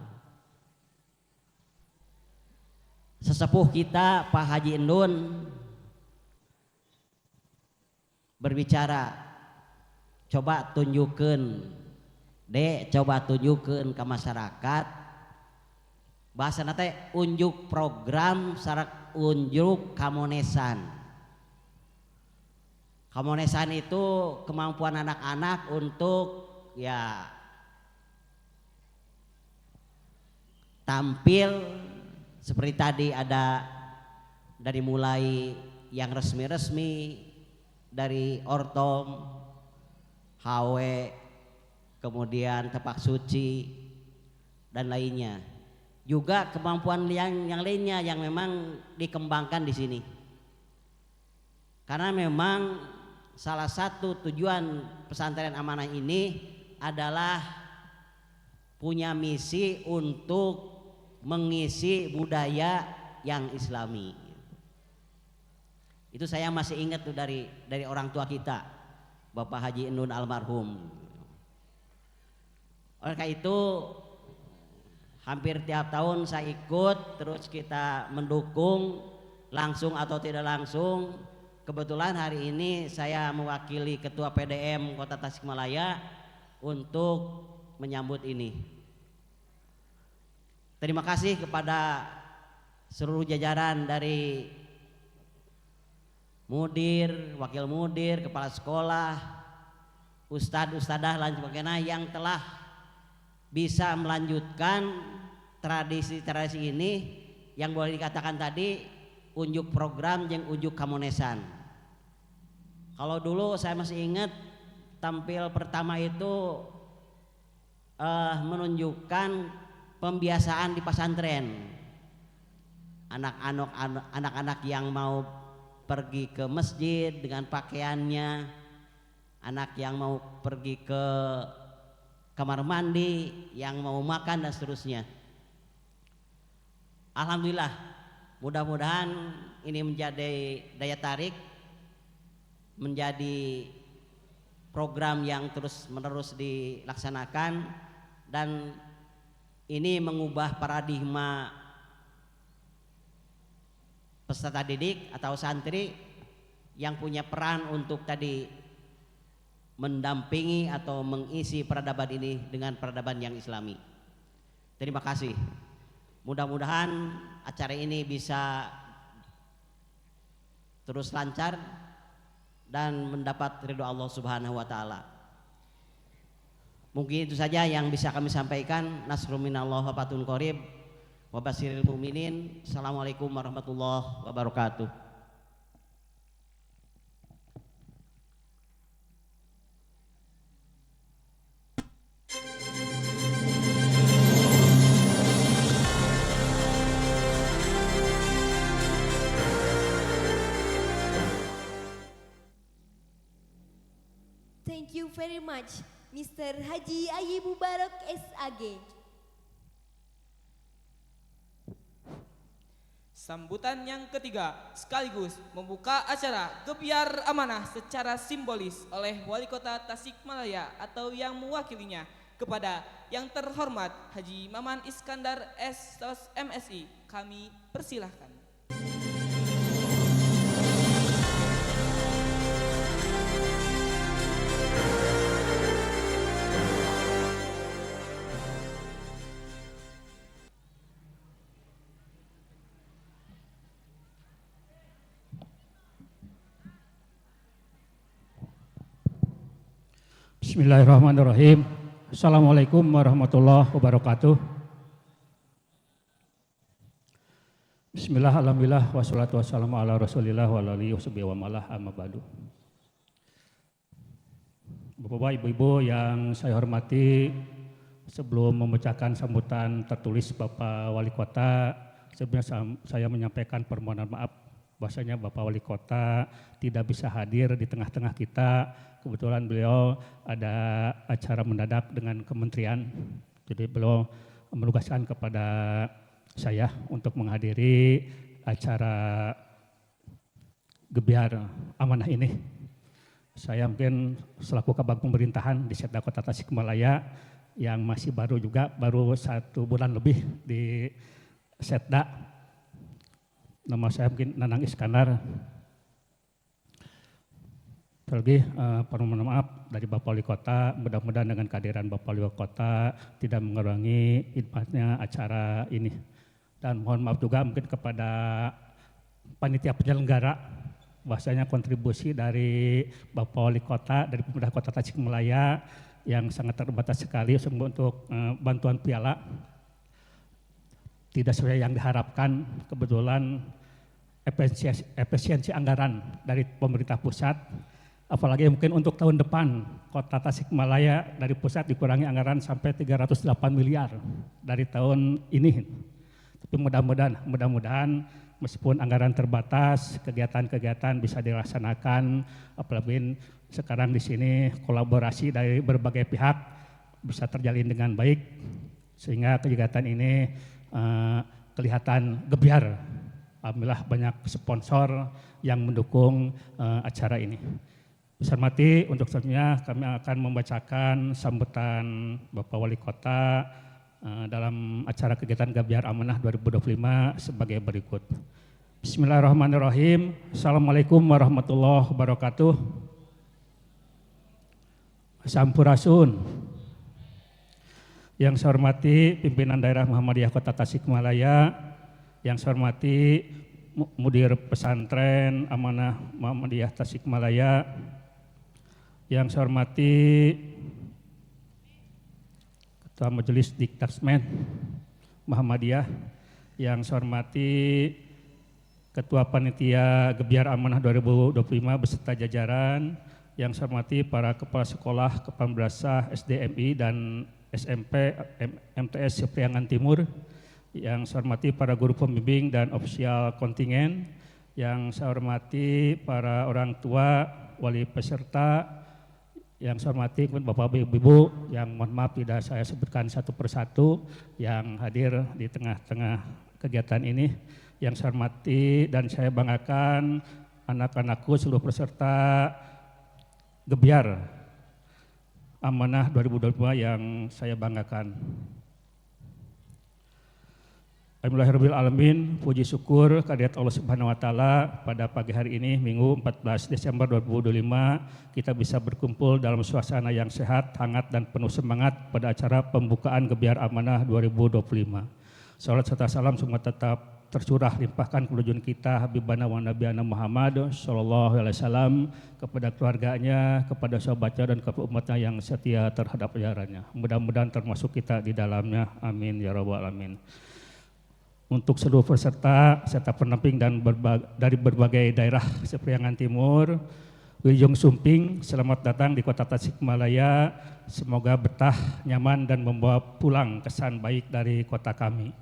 Speaker 14: Sesepuh kita Pak Haji Endun berbicara, coba tunjukkan ke masyarakat bahasa nate unjuk program sarak unjuk kamonesan. Kamonesan itu kemampuan anak-anak untuk ya tampil seperti tadi, ada dari mulai yang resmi-resmi dari ortom, HW, kemudian tepak suci dan lainnya. Juga kemampuan yang lainnya yang memang dikembangkan di sini. Karena memang salah satu tujuan pesantren amanah ini adalah punya misi untuk mengisi budaya yang islami. Itu saya masih ingat tuh dari orang tua kita, Bapak Haji Endun almarhum. Oleh karena itu hampir tiap tahun saya ikut, terus kita mendukung langsung atau tidak langsung. Kebetulan hari ini saya mewakili Ketua PDM Kota Tasikmalaya untuk menyambut ini. Terima kasih kepada seluruh jajaran dari mudir, wakil mudir, kepala sekolah, ustadz, ustadzah dan sebagainya yang telah bisa melanjutkan tradisi-tradisi ini yang boleh dikatakan tadi unjuk program yang unjuk kamonesan. Kalau dulu saya masih ingat tampil pertama itu menunjukkan pembiasaan di pesantren. Anak-anak yang mau pergi ke masjid dengan pakaiannya, anak yang mau pergi ke kamar mandi, yang mau makan dan seterusnya. Alhamdulillah, mudah-mudahan ini menjadi daya tarik, menjadi program yang terus-menerus dilaksanakan, dan ini mengubah paradigma peserta didik atau santri yang punya peran untuk tadi mendampingi atau mengisi peradaban ini dengan peradaban yang islami. Terima kasih. Mudah-mudahan acara ini bisa terus lancar dan mendapat ridho Allah Subhanahu wa taala. Mungkin itu saja yang bisa kami sampaikan. Nasrun minallah wa fatun qarib wa basyiril mu'minin. Assalamualaikum warahmatullahi wabarakatuh.
Speaker 3: Thank you very much, Mr. Haji Ayi Mubarak SAG.
Speaker 4: Sambutan yang ketiga sekaligus membuka acara Gebyar Amanah secara simbolis oleh Wali Kota Tasikmalaya atau yang mewakilinya kepada yang terhormat Haji Maman Iskandar S. MSI. Kami persilahkan.
Speaker 15: Bismillahirrahmanirrahim. Assalamualaikum warahmatullahi wabarakatuh. Bismillah, alhamdulillah, wassalatu wassalamu ala rasulillah wa alihi wa malah amma ba'du. Bapak-bapak, ibu-ibu yang saya hormati, sebelum membacakan sambutan tertulis Bapak Wali Kota, sebelumnya saya menyampaikan permohonan maaf bahwasanya Bapak Wali Kota tidak bisa hadir di tengah-tengah kita. Kebetulan beliau ada acara mendadak dengan kementerian, jadi beliau menugaskan kepada saya untuk menghadiri acara Gebyar Amanah ini. Saya mungkin selaku kabag pemerintahan di Setda Kota Tasikmalaya yang masih baru juga, baru 1 bulan lebih di Setda. Nama saya mungkin Nanang Iskandar. Terlebih permohonan maaf dari Bapak Wali Kota, mudah-mudahan dengan kehadiran Bapak Wali Kota tidak mengurangi hikmatnya acara ini. Dan mohon maaf juga mungkin kepada panitia penyelenggara, bahwasanya kontribusi dari Bapak Wali Kota, dari pemerintah Kota Tasikmalaya yang sangat terbatas sekali untuk bantuan piala. Tidak sesuai yang diharapkan, kebetulan efisiensi anggaran dari pemerintah pusat, apalagi mungkin untuk tahun depan Kota Tasikmalaya dari pusat dikurangi anggaran sampai 308 miliar dari tahun ini. Tapi mudah-mudahan meskipun anggaran terbatas, kegiatan-kegiatan bisa dilaksanakan, apalagi sekarang di sini kolaborasi dari berbagai pihak bisa terjalin dengan baik, sehingga kegiatan ini kelihatan gebyar. Alhamdulillah banyak sponsor yang mendukung acara ini. Saya hormati, untuk selanjutnya kami akan membacakan sambutan Bapak Wali Kota dalam acara kegiatan Gebyar Amanah 2025 sebagai berikut. Bismillahirrahmanirrahim. Assalamualaikum warahmatullahi wabarakatuh. Sampurasun. Yang saya hormati pimpinan daerah Muhammadiyah Kota Tasikmalaya, yang saya hormati Mudir Pesantren Amanah Muhammadiyah Tasikmalaya, yang saya hormati Ketua Majelis Diktasmen Muhammadiyah, yang saya hormati Ketua Panitia Gebiar Amanah 2025 beserta jajaran, yang saya hormati para Kepala Sekolah, Kepala Madrasah, SDMI dan SMP MTS Priangan Timur, yang saya hormati para guru pembimbing dan ofisial kontingen, yang saya hormati para orang tua, wali peserta, yang saya hormati Bapak Ibu, yang mohon maaf tidak saya sebutkan satu persatu yang hadir di tengah-tengah kegiatan ini. Yang saya hormati dan saya banggakan anak-anakku seluruh peserta Gebiar Amanah 2022 yang saya banggakan. Alhamdulillahirrahmanirrahim, puji syukur kehadirat Allah Subhanahu wa Ta'ala, pada pagi hari ini Minggu 14 Desember 2025 kita bisa berkumpul dalam suasana yang sehat, hangat dan penuh semangat pada acara pembukaan Gebiar Amanah 2025. Salat serta salam semua tetap tercurah limpahkan ke junjungan kita Habibana wa Nabiyana Muhammad sallallahu alaihi wasallam, kepada keluarganya, kepada sahabatnya dan kepada umatnya yang setia terhadap ajarannya. Mudah-mudahan termasuk kita di dalamnya. Amin ya rabbal alamin. Untuk seluruh peserta serta pendamping dan dari berbagai daerah Sepriangan Timur, Wilujeng Sumping, selamat datang di Kota Tasikmalaya. Semoga betah, nyaman dan membawa pulang kesan baik dari kota kami.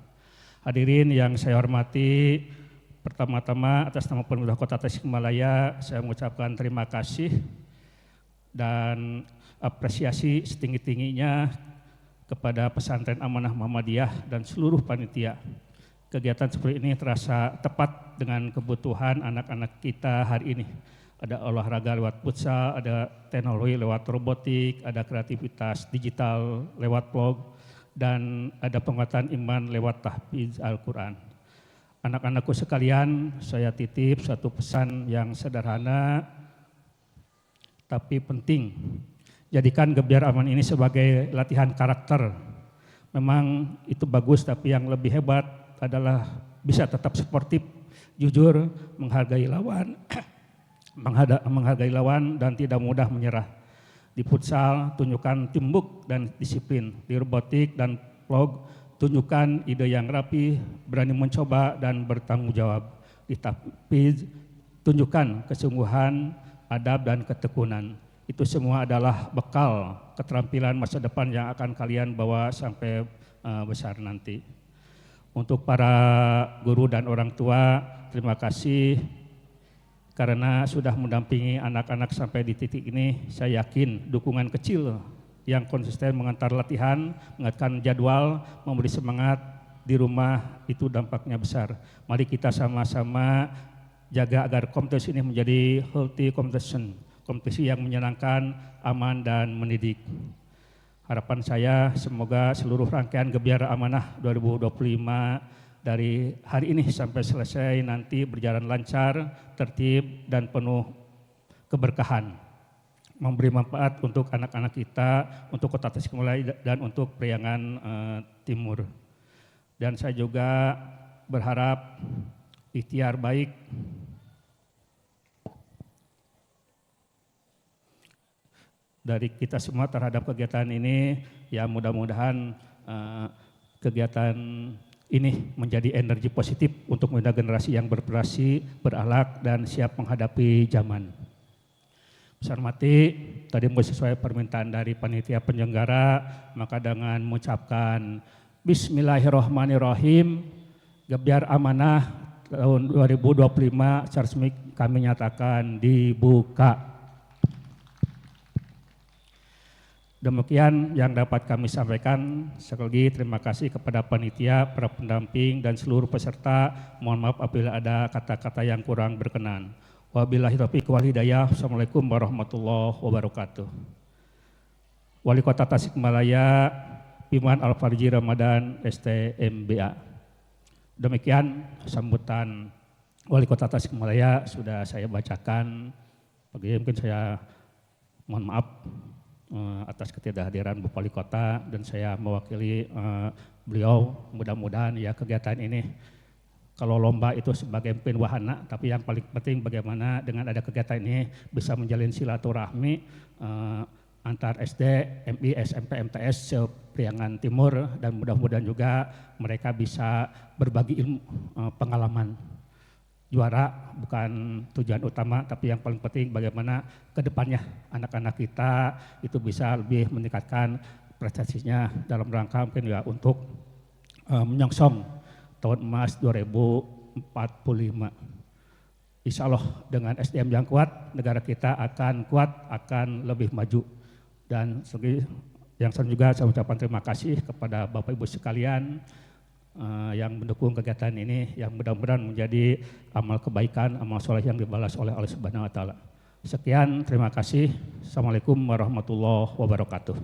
Speaker 15: Hadirin yang saya hormati, pertama-tama atas nama pemerintah Kota Tasikmalaya saya mengucapkan terima kasih dan apresiasi setinggi-tingginya kepada Pesantren Amanah Muhammadiyah dan seluruh panitia. Kegiatan seperti ini terasa tepat dengan kebutuhan anak-anak kita hari ini. Ada olahraga lewat futsal, ada teknologi lewat robotik, ada kreativitas digital lewat vlog, dan ada penguatan iman lewat tahfiz Al-Quran. Anak-anakku sekalian, saya titip satu pesan yang sederhana tapi penting. Jadikan Gebiar Aman ini sebagai latihan karakter. Memang itu bagus, tapi yang lebih hebat adalah bisa tetap sportif, jujur, menghargai lawan, menghargai lawan dan tidak mudah menyerah. Di futsal, tunjukkan teamwork dan disiplin. Di robotik dan vlog, tunjukkan ide yang rapi, berani mencoba dan bertanggung jawab. Di tahfiz, tunjukkan kesungguhan, adab dan ketekunan. Itu semua adalah bekal keterampilan masa depan yang akan kalian bawa sampai besar nanti. Untuk para guru dan orang tua, terima kasih karena sudah mendampingi anak-anak sampai di titik ini. Saya yakin dukungan kecil yang konsisten mengantar latihan, mengingatkan jadwal, memberi semangat di rumah itu dampaknya besar. Mari kita sama-sama jaga agar kompetisi ini menjadi healthy competition, kompetisi yang menyenangkan, aman dan mendidik. Harapan saya semoga seluruh rangkaian Gebiar Amanah 2025 dari hari ini sampai selesai nanti berjalan lancar, tertib dan penuh keberkahan. Memberi manfaat untuk anak-anak kita, untuk Kota Tasikmalaya dan untuk Priangan Timur. Dan saya juga berharap ikhtiar baik dari kita semua terhadap kegiatan ini, ya mudah-mudahan kegiatan ini menjadi energi positif untuk muda generasi yang berprestasi, berakhlak dan siap menghadapi zaman. Saya hormati, tadi sesuai permintaan dari panitia penyelenggara, maka dengan mengucapkan Bismillahirrahmanirrahim, Gebiar Amanah tahun 2025 secara resmi kami nyatakan dibuka. Demikian yang dapat kami sampaikan. Sekali lagi terima kasih kepada panitia, para pendamping dan seluruh peserta. Mohon maaf apabila ada kata-kata yang kurang berkenan. Wabillahi taufiq wal hidayah. Assalamualaikum warahmatullahi wabarakatuh. Wali Kota Tasikmalaya, Piman Al-Farji Ramadan STMBA. Demikian sambutan Wali Kota Tasikmalaya sudah saya bacakan. Bagi mungkin saya mohon maaf atas ketidakhadiran Bapak Wali Kota dan saya mewakili beliau. Mudah-mudahan ya kegiatan ini, kalau lomba itu sebagai mungkin wahana, tapi yang paling penting bagaimana dengan ada kegiatan ini bisa menjalin silaturahmi antar SD, MI, SMP, MTS Priangan Timur, dan mudah-mudahan juga mereka bisa berbagi ilmu, pengalaman. juara bukan tujuan utama, tapi yang paling penting bagaimana kedepannya anak-anak kita itu bisa lebih meningkatkan prestasinya dalam rangka mungkin ya untuk menyongsong tahun emas 2045. Insya Allah dengan SDM yang kuat, negara kita akan kuat, akan lebih maju. Dan yang juga saya ucapkan terima kasih kepada Bapak Ibu sekalian yang mendukung kegiatan ini, yang mudah-mudahan menjadi amal kebaikan, amal soleh yang dibalas oleh Allah Subhanahu wa Ta'ala. Sekian, terima kasih. Assalamualaikum warahmatullahi wabarakatuh.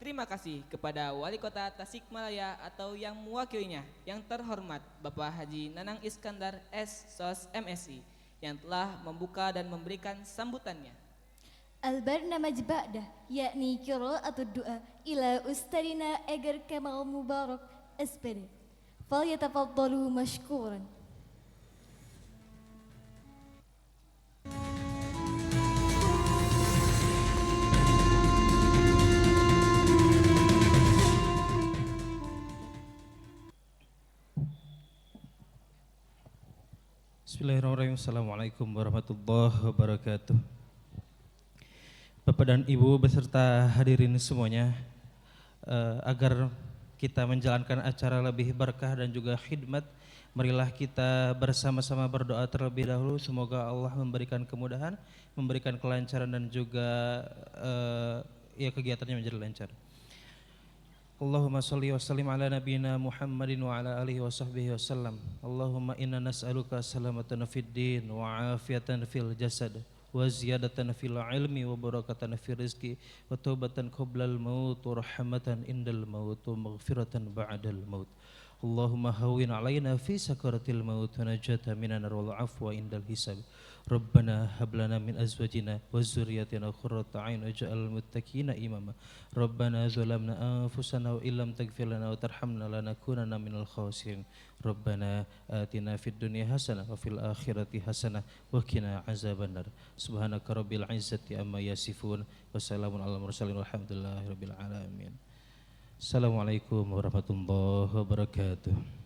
Speaker 4: Terima kasih kepada Wali Kota Tasikmalaya atau yang mewakilinya, yang terhormat Bapak Haji Nanang Iskandar S.Sos MSI yang telah membuka dan memberikan sambutannya.
Speaker 11: Al-barnamaj ba'dah, yakni qira'atul du'a ila ustadina Eger Kamal Mubarak SPD. Falyatafaddalu mashkuran.
Speaker 16: Bismillahirrahmanirrahim. Assalamualaikum warahmatullahi wabarakatuh. Bapak dan Ibu beserta hadirin semuanya, agar kita menjalankan acara lebih berkah dan juga khidmat, marilah kita bersama-sama berdoa terlebih dahulu. Semoga Allah memberikan kemudahan, memberikan kelancaran dan juga kegiatannya menjadi lancar. Allahumma salli wa sallim ala nabiyyina Muhammadin wa ala alihi wa sahbihi wasallam. Allahumma inna nas'aluka salamatan fid din wa afiatan fil jasad wa ziyadatan fil ilmi wa barakatan fil rizki wa taubatan qoblal maut wa rahmatan indal maut wa maghfiratan ba'dal maut. Allahumma hawwin alaina fi sakaratil maut wa najata minan nar wal afwa indal hisab. Rabbana hab lana min azwajina wa dzurriyyatina qurrata a'yun waj'alna lil muttaqina imama. Rabbana zalamna anfusana wa illam taghfir lana wa tarhamna lanakunanna minal khasirin. Rabbana atina fid dunya hasanah wa fil akhirati hasanah wa qina azabannar. Subhanaka rabbil izzati amma yasifun wa salamun alal mursalin walhamdulillahi rabbil alamin. Assalamualaikum warahmatullahi wabarakatuh.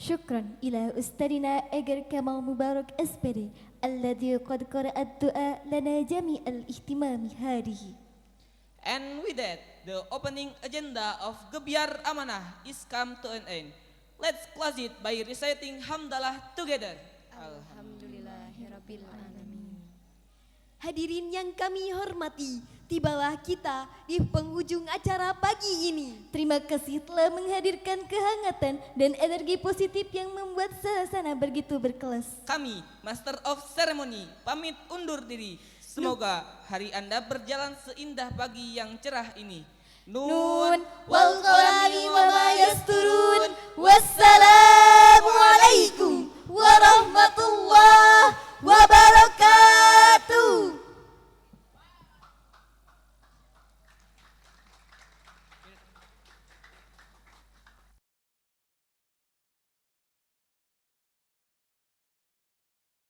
Speaker 11: Syukran ila ustadina Eger Kamal Mubarak SPD الذي قد قرأ الدعاء لنا جميع الاهتمام هذه.
Speaker 4: And with that, the opening agenda of Gebyar Amanah is come to an end. Let's close it by reciting Hamdalah together.
Speaker 3: Alhamdulillahirabbil alamin. Hadirin yang kami hormati, tibalah kita di penghujung acara pagi ini.
Speaker 11: Terima kasih telah menghadirkan kehangatan dan energi positif yang membuat suasana begitu berkelas.
Speaker 4: Kami, Master of Ceremony, pamit undur diri. Semoga hari Anda berjalan seindah pagi yang cerah ini.
Speaker 3: Nun wal qalami wa ma yasturun. Wassalamu alaikum warahmatullahi